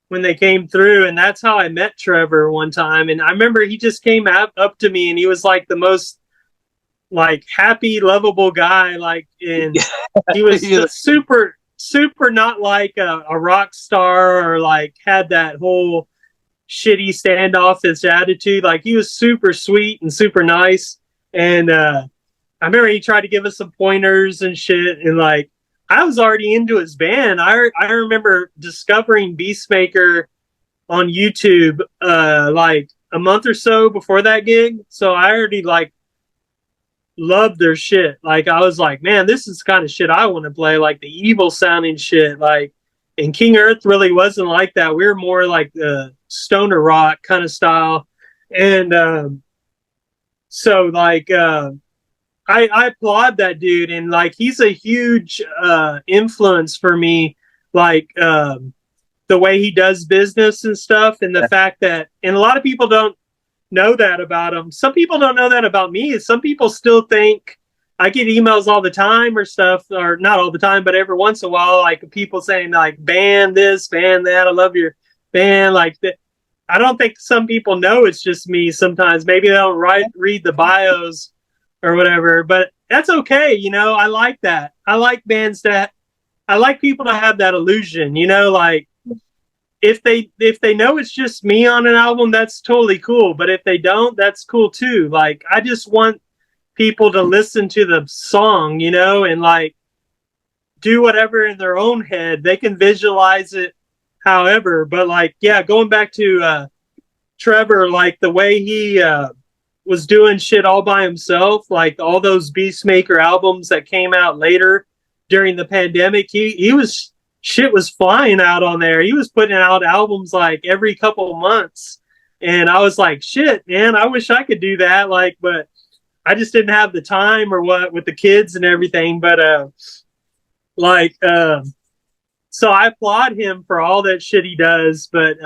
when they came through, and that's how I met Trevor one time. And I remember he just came up to me, and he was like the most like happy, lovable guy. Like, and he was super not like a rock star or like had that whole shitty standoffish attitude. Like he was super sweet and super nice. And I remember he tried to give us some pointers and shit. And like I was already into his band. I remember discovering Beastmaker on YouTube like a month or so before that gig. So I already like loved their shit. Like I was like, man, this is kind of shit I want to play, like the evil sounding shit. Like, and King Earth really wasn't like that. We were more like the stoner rock kind of style. And so like I applaud that dude, and like he's a huge influence for me, like the way he does business and stuff, and the fact that, and a lot of people don't know that about him. Some people don't know that about me. Some people still think, I get emails all the time or stuff, or not all the time, but every once in a while, like people saying like, ban this, ban that, I love your band, like that. I don't think some people know it's just me sometimes. Maybe they don't read the bios or whatever, but that's okay. You know, I like that. I like I like people to have that illusion, you know, like if they know it's just me on an album, that's totally cool. But if they don't, that's cool too. Like, I just want people to listen to the song, you know, and like do whatever in their own head. They can visualize it however. But like, yeah, going back to Trevor, like the way he was doing shit all by himself, like all those Beastmaker albums that came out later during the pandemic, he was, shit was flying out on there. He was putting out albums like every couple of months. And I was like, shit, man, I wish I could do that. Like, but I just didn't have the time or what with the kids and everything. But so I applaud him for all that shit he does. But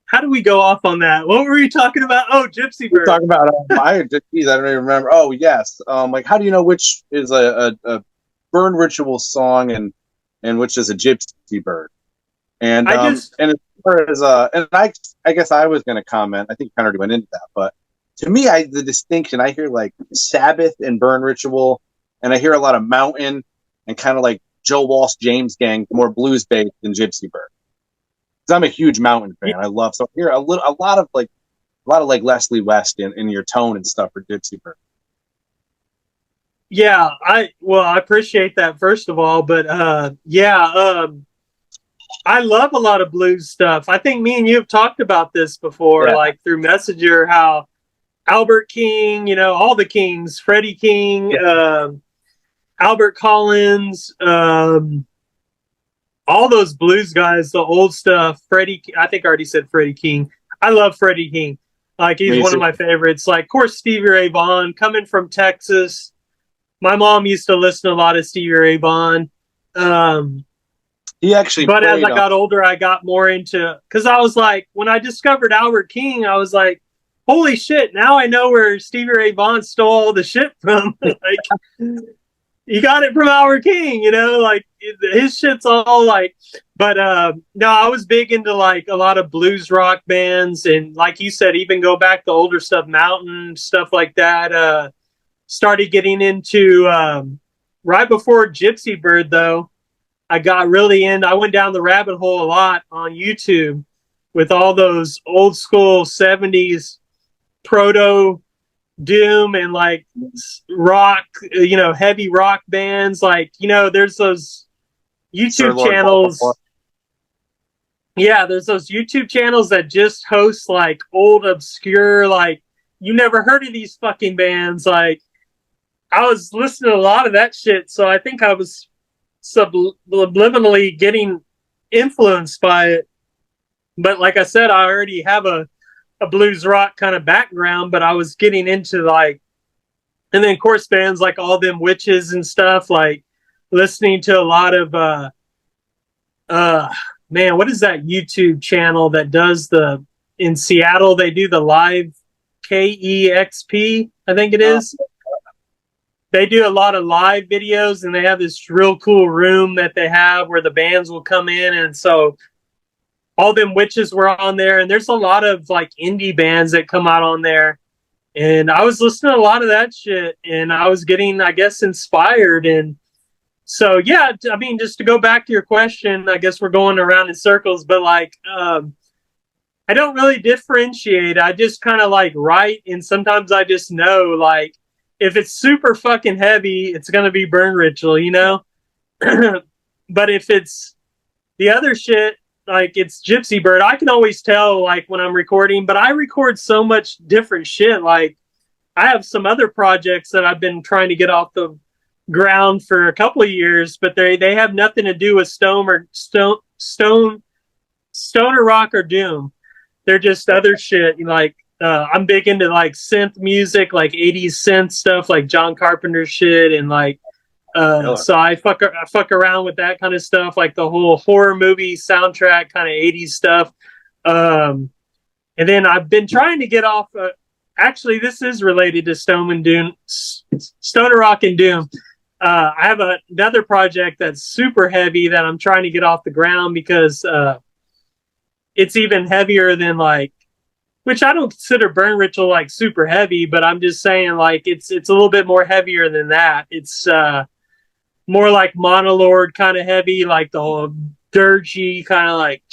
how do we go off on that? What were you talking about? Oh, Gypsy Bird. We're talking about I don't even remember. Oh, yes. Like, how do you know which is a Burn Ritual song and which is a Gypsy Bird? And and as far as and I guess I was going to comment. I think you kind of already went into that, but to me, the distinction, I hear like Sabbath and Burn Ritual, and I hear a lot of Mountain and kind of like Joe Walsh, James Gang, more blues based than Gypsy Bird. Because I'm a huge Mountain fan. I love, so I hear a lot of Leslie West in your tone and stuff for Gypsy Bird. Yeah, I appreciate that first of all, but I love a lot of blues stuff. I think me and you have talked about this before, like through Messenger, how Albert King, you know, all the Kings, Freddie King, Albert Collins, all those blues guys, the old stuff. Freddie, I think I already said Freddie King. I love Freddie King. Like, he's one of my favorites. Like, of course, Stevie Ray Vaughan, coming from Texas. My mom used to listen to a lot of Stevie Ray Vaughan. He actually, but as I got older, I got more into, because I was like, when I discovered Albert King, I was like, holy shit! Now I know where Stevie Ray Vaughan stole all the shit from. Like, he got it from Albert King, you know, like his shit's all like. But no, I was big into like a lot of blues rock bands, and like you said, even go back to older stuff, Mountain stuff like that. Started getting into right before Gypsy Bird, though. I got really in. I went down the rabbit hole a lot on YouTube with all those old school 70s proto doom and like rock, you know, heavy rock bands. Like, you know, there's those YouTube channels. Yeah, there's those YouTube channels that just host like old, obscure, like you never heard of these fucking bands. Like, I was listening to a lot of that shit, so I think I was subliminally getting influenced by it. But like I said, I already have a blues rock kind of background, but I was getting into like, and then of course bands like all them Witches and stuff, like listening to a lot of man, what is that YouTube channel that does in Seattle, they do the live KEXP, I think it is. They do a lot of live videos, and they have this real cool room that they have where the bands will come in. And so all them Witches were on there, and there's a lot of like indie bands that come out on there. And I was listening to a lot of that shit, and I was getting, I guess, inspired. And so, yeah, I mean, just to go back to your question, I guess we're going around in circles, but like, I don't really differentiate. I just kind of like write, and sometimes I just know, like, if it's super fucking heavy, it's going to be Burn Ritual, you know? But if it's the other shit, like it's Gypsy Bird, I can always tell, like, when I'm recording, but I record so much different shit. Like, I have some other projects that I've been trying to get off the ground for a couple of years, but they have nothing to do with stoner rock or doom. They're just other shit, like, I'm big into like synth music, like 80s synth stuff, like John Carpenter shit, and like so I fuck around with that kind of stuff, like the whole horror movie soundtrack kind of 80s stuff. And then I've been trying to get off. Actually, this is related to stoner rock and doom. I have another project that's super heavy that I'm trying to get off the ground because it's even heavier than like. Which I don't consider Burn Ritual like super heavy, but I'm just saying like it's a little bit more heavier than that. It's more like Monolord kind of heavy, like the whole dirgy kind of like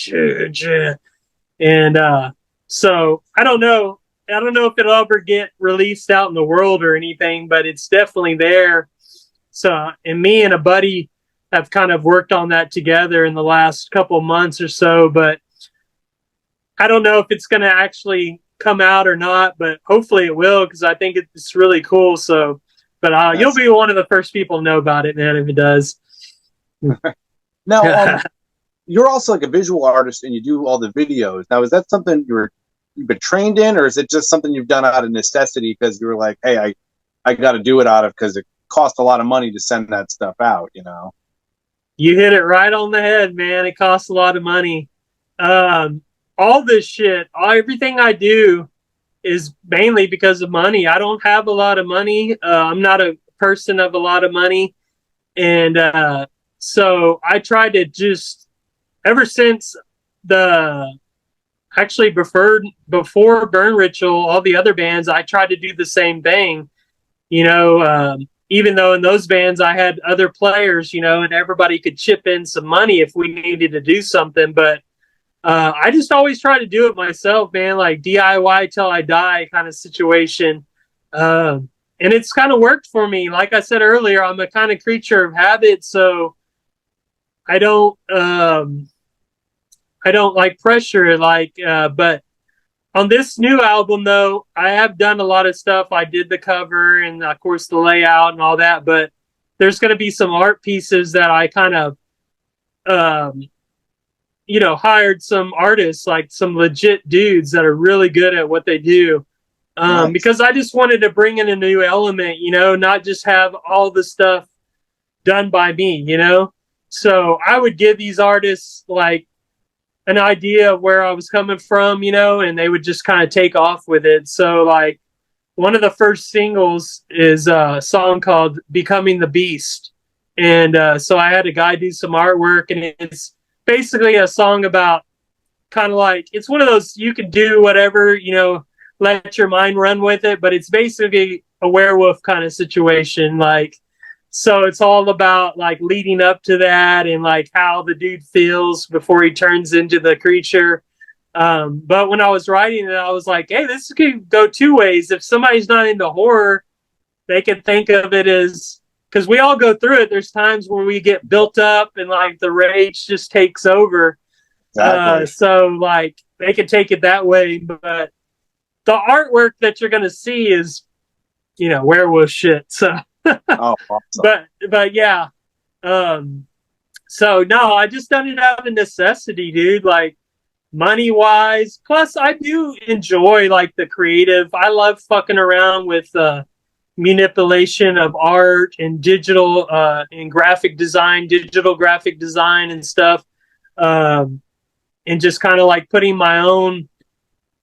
and so I don't know if it'll ever get released out in the world or anything, but it's definitely there. So, and me and a buddy have kind of worked on that together in the last couple of months or so, but I don't know if it's going to actually come out or not, but hopefully it will, because I think it's really cool. So, but you'll be one of the first people to know about it, man, if it does. Now, you're also like a visual artist, and you do all the videos. Now, is that something you've been trained in, or is it just something you've done out of necessity because you were like, hey, I got to do it out of, because it costs a lot of money to send that stuff out, you know? You hit it right on the head, man. It costs a lot of money. All this shit, everything I do is mainly because of money. I don't have a lot of money. I'm not a person of a lot of money. And so I try to just, ever since before Burn Ritual, all the other bands, I tried to do the same thing, you know, even though in those bands I had other players, you know, and everybody could chip in some money if we needed to do something. But I just always try to do it myself, man, like DIY till I die kind of situation. And it's kind of worked for me. Like I said earlier, I'm a kind of creature of habit, so I don't like pressure, but on this new album, though, I have done a lot of stuff. I did the cover and, of course, the layout and all that, but there's going to be some art pieces that I kind of you know, hired some artists, like some legit dudes that are really good at what they do. Nice. Because I just wanted to bring in a new element, you know, not just have all the stuff done by me, you know? So I would give these artists like an idea of where I was coming from, you know, and they would just kind of take off with it. So like one of the first singles is a song called Becoming the Beast. And so I had a guy do some artwork, and it's basically a song about kind of like, it's one of those, you can do whatever, you know, let your mind run with it, but it's basically a werewolf kind of situation. Like, so it's all about like leading up to that and like how the dude feels before he turns into the creature. But when I was writing it, I was like, hey, this could go two ways. If somebody's not into horror, they can think of it as, because we all go through it. There's times where we get built up and like the rage just takes over. Exactly. So like they can take it that way. But the artwork that you're going to see is, you know, werewolf shit. So, Oh, awesome. but yeah. So no, I just done it out of necessity, dude. Like money wise. Plus, I do enjoy like the creative. I love fucking around with manipulation of art and digital and graphic design, digital graphic design and stuff. And just kind of like putting my own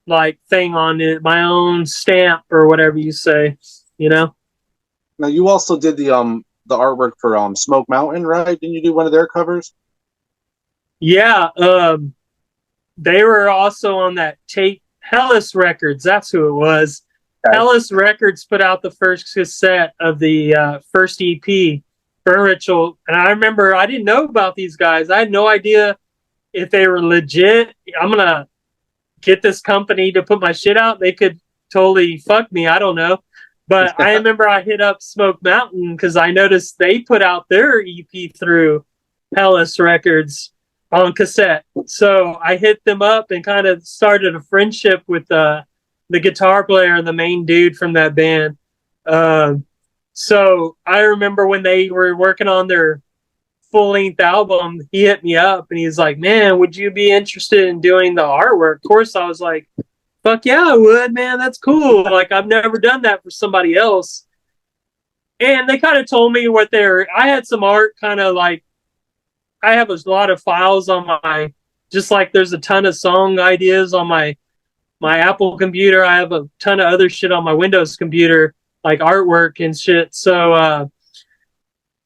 like thing on it, my own stamp or whatever you say, you know? Now you also did the artwork for Smoke Mountain, right? Didn't you do one of their covers? Yeah, they were also on that tape, Hellas Records. That's who it was. Okay. Hellas Records put out the first cassette of the first EP, Burn Ritual. And I remember I didn't know about these guys. I had no idea if they were legit. I'm going to get this company to put my shit out. They could totally fuck me. I don't know. But I remember I hit up Smoke Mountain because I noticed they put out their EP through Hellas Records on cassette. So I hit them up and kind of started a friendship with the guitar player and the main dude from that band. So I remember when they were working on their full-length album, he hit me up and he's like, man, would you be interested in doing the artwork? Of course, I was like, fuck yeah, I would, man. That's cool. Like, I've never done that for somebody else. And they kind of told me what I had some art kind of like, I have a lot of files on my, just like there's a ton of song ideas on my Apple computer. I have a ton of other shit on my Windows computer, like artwork and shit. So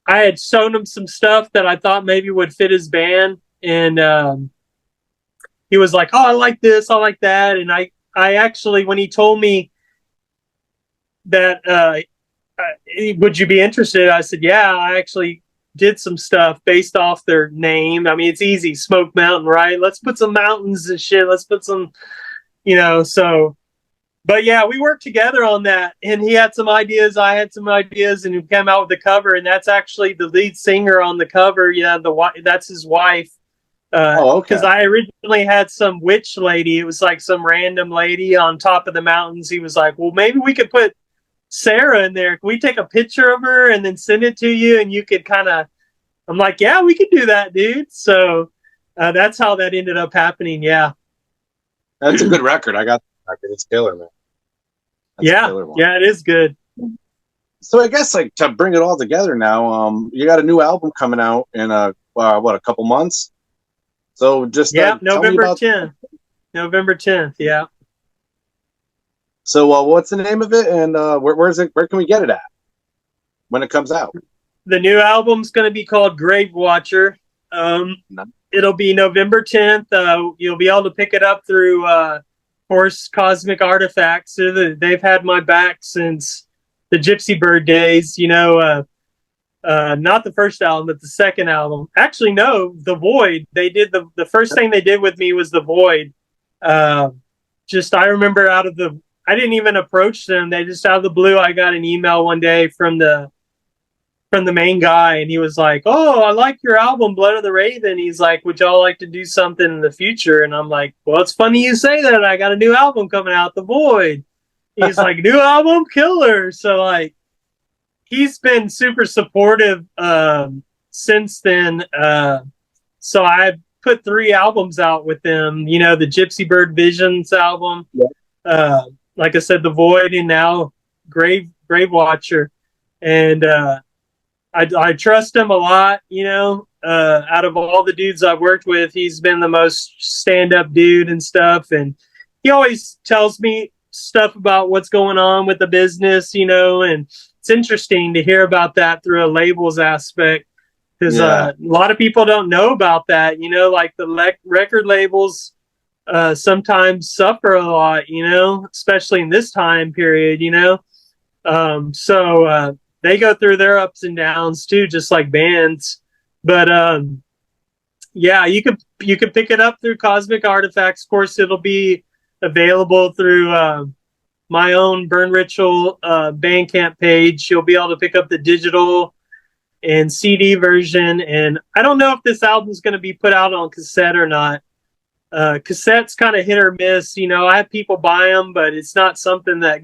I had shown him some stuff that I thought maybe would fit his band. And he was like, oh, I like this, I like that. And I actually, when he told me that, would you be interested? I said, yeah, I actually did some stuff based off their name. I mean, it's easy, Smoke Mountain, right? Let's put some mountains and shit. Let's put some, you know, so, but yeah, we worked together on that, and he had some ideas, I had some ideas, and we came out with the cover, and that's actually the lead singer on the cover. Yeah, that's his wife. Oh, okay. Because I originally had some witch lady. It was like some random lady on top of the mountains. He was like, well, maybe we could put Sarah in there. Can we take a picture of her and then send it to you? And you could kind of, I'm like, yeah, we could do that, dude. So that's how that ended up happening. Yeah. That's a good record. I got the record. It's killer, man. That's yeah. Yeah, it is good. So I guess like to bring it all together now, you got a new album coming out in a couple months. So just November 10th. November 10th. Yeah. So what's the name of it, and where is it? Where can we get it at when it comes out? The new album's going to be called Grave Watcher. It'll be November 10th. You'll be able to pick it up through Horse Cosmic Artifacts. They've had my back since the Gypsy Bird days. You know, not the first album, but the second album. Actually, no, The Void. They did the first thing they did with me was The Void. I remember I didn't even approach them. They just out of the blue, I got an email one day from the main guy, and he was like, oh, I like your album, Blood of the Raven. He's like, would y'all like to do something in the future? And I'm like, well, it's funny you say that. I got a new album coming out, The Void. He's like, new album, killer. So like, he's been super supportive since then. So I put 3 albums out with them. You know, the Gypsy Bird Visions album, like I said, The Void, and now Grave Watcher. And I trust him a lot. You know, out of all the dudes I've worked with, he's been the most stand-up dude and stuff. And he always tells me stuff about what's going on with the business, you know, and it's interesting to hear about that through a labels aspect, because a lot of people don't know about that, you know, like the record labels sometimes suffer a lot, you know, especially in this time period, you know. So they go through their ups and downs too, just like bands. But yeah, you could pick it up through Cosmic Artifacts. Of course, it'll be available through my own Burn Ritual Bandcamp page. You'll be able to pick up the digital and CD version. And I don't know if this album's going to be put out on cassette or not. Cassette's kind of hit or miss. You know, I have people buy them, but it's not something that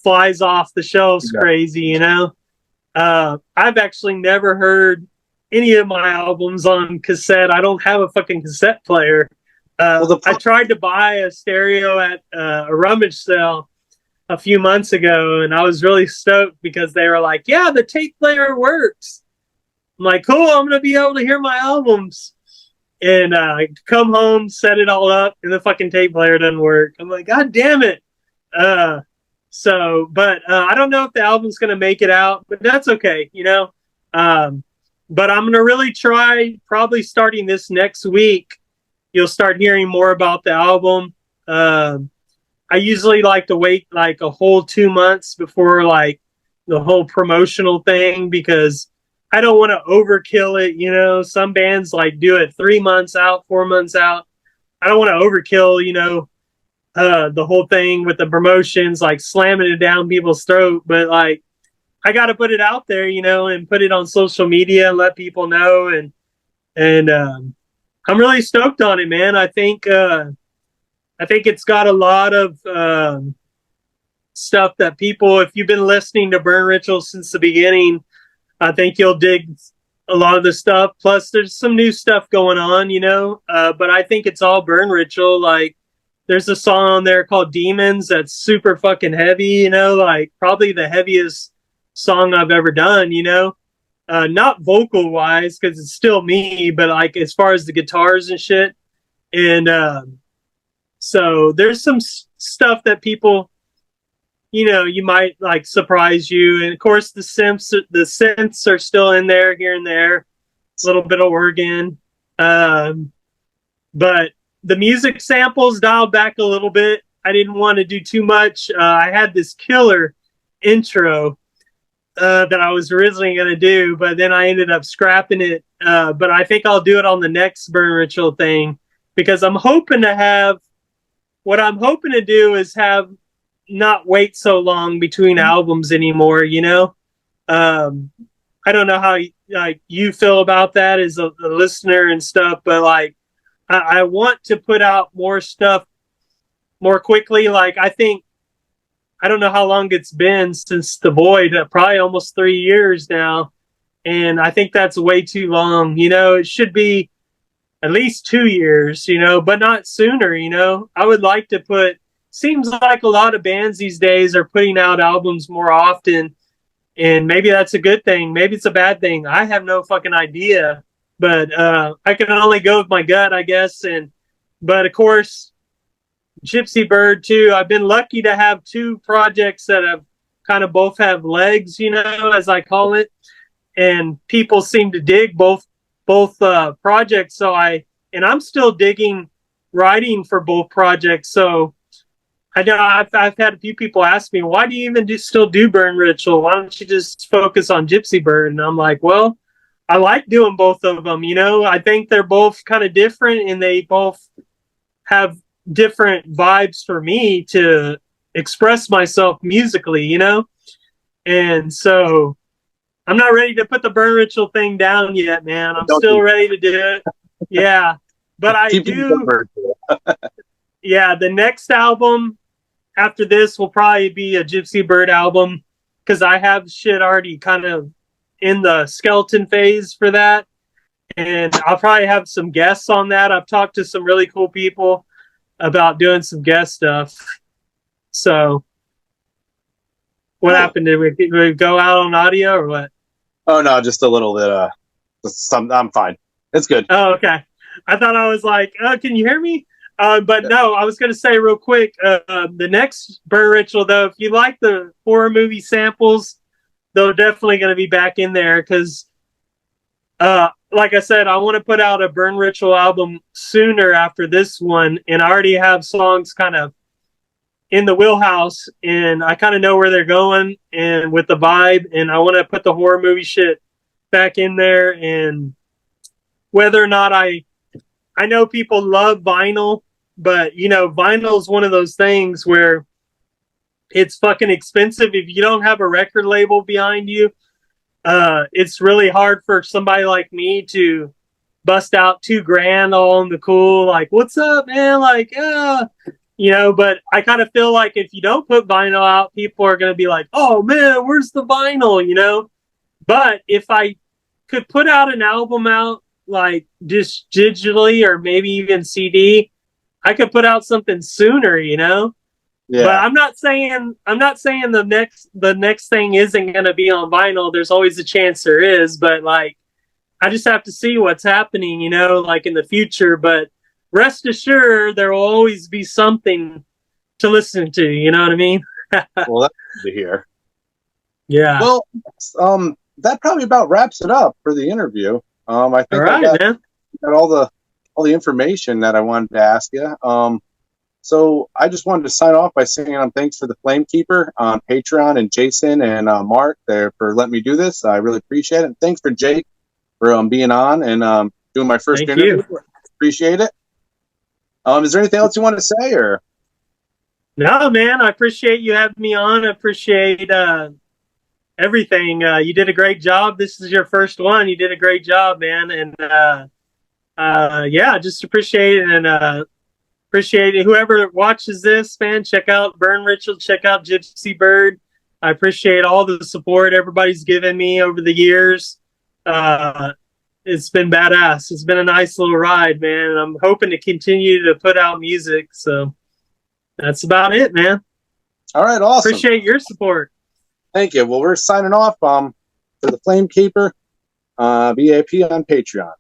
flies off the shelves crazy, you know. I've actually never heard any of my albums on cassette. I don't have a fucking cassette player. I tried to buy a stereo at a rummage sale a few months ago, and I was really stoked because they were like, yeah, the tape player works. I'm like, cool, I'm going to be able to hear my albums. And I come home, set it all up, and the fucking tape player doesn't work. I'm like, God damn it. But I don't know if the album's going to make it out, but that's okay, you know. But I'm going to really try, probably starting this next week, you'll start hearing more about the album. I usually like to wait like a whole 2 months before like the whole promotional thing, because I don't want to overkill it. You know, some bands like do it 3 months out, 4 months out. I don't want to overkill, you know, the whole thing with the promotions, like slamming it down people's throat. But like, I got to put it out there, you know, and put it on social media and let people know. And I'm really stoked on it, man. I think it's got a lot of stuff that people, if you've been listening to Burn Ritual since the beginning, I think you'll dig a lot of the stuff. Plus, there's some new stuff going on, you know. But I think it's all Burn Ritual. Like, there's a song on there called Demons that's super fucking heavy, you know, like probably the heaviest song I've ever done, you know. Not vocal wise, because it's still me, but like as far as the guitars and shit. And so there's some stuff that people, you know, you might like surprise you. And of course the synths are still in there here and there, a little bit of organ. But the music samples dialed back a little bit. I didn't want to do too much. I had this killer intro that I was originally going to do, but then I ended up scrapping it. But I think I'll do it on the next Burn Ritual thing, because I'm hoping to do is have not wait so long between albums anymore, you know. I don't know how you feel about that as a listener and stuff, but like I want to put out more stuff more quickly. Like I don't know how long it's been since The Void, probably almost 3 years now. And I think that's way too long. You know, it should be at least 2 years, you know, but not sooner, you know. I would like to seems like a lot of bands these days are putting out albums more often. And maybe that's a good thing. Maybe it's a bad thing. I have no fucking idea. But I can only go with my gut, I guess. But of course, Gypsy Bird too. I've been lucky to have 2 projects that have kind of both have legs, you know, as I call it, and people seem to dig both projects. So I'm still digging writing for both projects. So I know I've had a few people ask me, why do you even still do Burn Ritual? Why don't you just focus on Gypsy Bird? And I'm like, well, I like doing both of them. You know, I think they're both kind of different, and they both have different vibes for me to express myself musically, you know? And so I'm not ready to put the Burn Ritual thing down yet, man. I'm still ready to do it. Yeah. But I do. Yeah. The next album after this will probably be a Gypsy Bird album, because I have shit already kind of in the skeleton phase for that. and I'll probably have some guests on that. I've talked to some really cool people about doing some guest stuff. So, what happened? Did we go out on audio or what? Oh no, just a little bit. I'm fine. It's good. Oh, okay. I thought I was like, can you hear me? But no, I was going to say real quick, the next Burn Ritual, though, if you like the horror movie samples, they're definitely going to be back in there because, like I said, I want to put out a Burn Ritual album sooner after this one, and I already have songs kind of in the wheelhouse, and I kind of know where they're going and with the vibe, and I want to put the horror movie shit back in there. And whether or not I know people love vinyl, but vinyl is one of those things where it's fucking expensive. If you don't have a record label behind you, it's really hard for somebody like me to bust out $2,000 all in the cool, like, what's up, man? Like, but I kind of feel like if you don't put vinyl out, people are going to be like, oh man, where's the vinyl, But if I could put out an album out, like just digitally or maybe even CD, I could put out something sooner, Yeah. But I'm not saying the next thing isn't going to be on vinyl. There's always a chance there is, but like, I just have to see what's happening, like in the future. But rest assured, there will always be something to listen to. You know what I mean? Well, that's good to hear. Yeah. Well, that probably about wraps it up for the interview. I think all right, man. Got all the information that I wanted to ask you. So I just wanted to sign off by saying thanks for the Flamekeeper on Patreon and Jason and Mark there for letting me do this. I really appreciate it. And thanks for Jake for being on and doing my first interview. Appreciate it. Is there anything else you want to say or? No, man. I appreciate you having me on. I appreciate everything. You did a great job. This is your first one. You did a great job, man. And just appreciate it and appreciate it. Whoever watches this, man, check out Burn Ritual, check out Gypsy Bird. I appreciate all the support everybody's given me over the years. It's been badass. It's been a nice little ride, man. And I'm hoping to continue to put out music. So that's about it, man. All right, awesome. Appreciate your support. Thank you. Well, we're signing off for the Flamekeeper VIP on Patreon.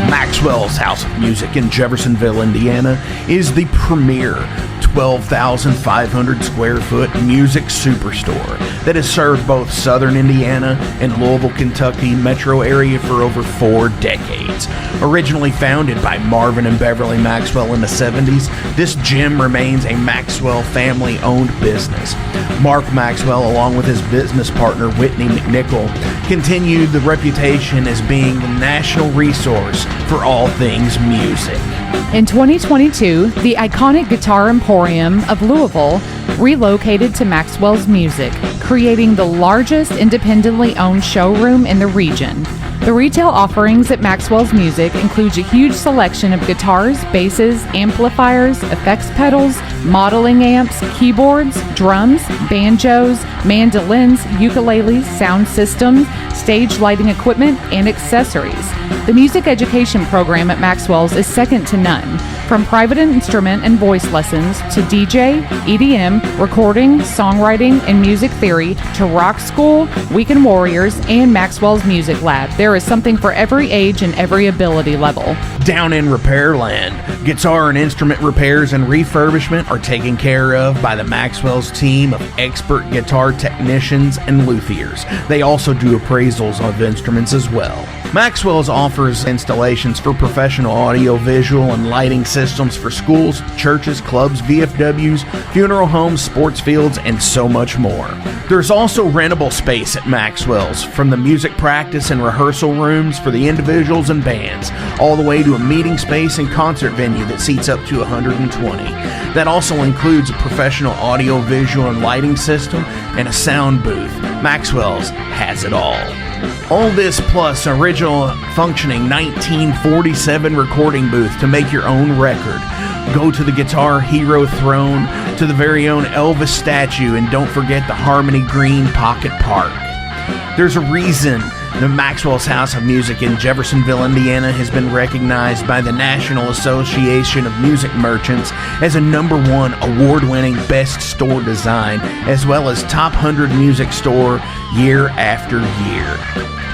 Maxwell's House of Music in Jeffersonville, Indiana, is the premier 12,500 square foot music superstore that has served both southern Indiana and Louisville, Kentucky metro area for over 4 decades. Originally founded by Marvin and Beverly Maxwell in the 70s, this gym remains a Maxwell family-owned business. Mark Maxwell, along with his business partner Whitney McNichol, continued the reputation as being the national resource for all things music. In 2022, the iconic Guitar Emporium of Louisville relocated to Maxwell's Music, creating the largest independently owned showroom in the region. The retail offerings at Maxwell's Music include a huge selection of guitars, basses, amplifiers, effects pedals, modeling amps, keyboards, drums, banjos, mandolins, ukuleles, sound systems, stage lighting equipment, and accessories. The music education program at Maxwell's is second to none. From private instrument and voice lessons to DJ, EDM, recording, songwriting, and music theory to rock school, Weekend Warriors, and Maxwell's Music Lab, there is something for every age and every ability level. Down in Repairland, guitar and instrument repairs and refurbishment are taken care of by the Maxwell's team of expert guitar technicians and luthiers. They also do appraisals of instruments as well. Maxwell's offers installations for professional audio, visual, and lighting systems for schools, churches, clubs, VFWs, funeral homes, sports fields, and so much more. There's also rentable space at Maxwell's, from the music practice and rehearsal rooms for the individuals and bands, all the way to a meeting space and concert venue that seats up to 120. That also also includes a professional audio, visual, and lighting system and a sound booth. Maxwell's has it all. All this plus an original functioning 1947 recording booth to make your own record. Go to the Guitar Hero throne, to the very own Elvis statue, and don't forget the Harmony Green Pocket Park. There's a reason the Maxwell's House of Music in Jeffersonville, Indiana has been recognized by the National Association of Music Merchants as a #1 award-winning best store design, as well as top 100 music store year after year.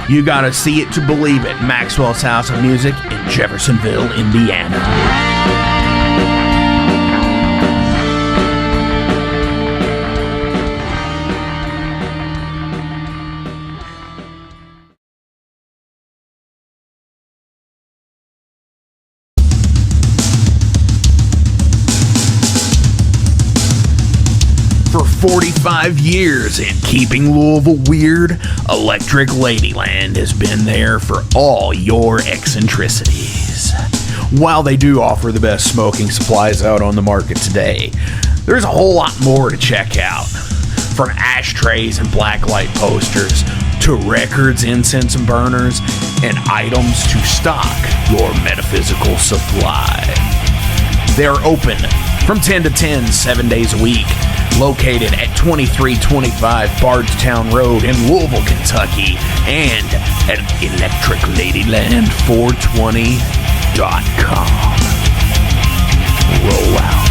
You gotta see it to believe it. Maxwell's House of Music in Jeffersonville, Indiana. For 45 years and keeping Louisville weird, Electric Ladyland has been there for all your eccentricities. While they do offer the best smoking supplies out on the market today, there's a whole lot more to check out. From ashtrays and blacklight posters, to records, incense and burners, and items to stock your metaphysical supply. They're open from 10 to 10, 7 days a week. Located at 2325 Bardstown Road in Louisville, Kentucky, and at electricladyland420.com. Roll out.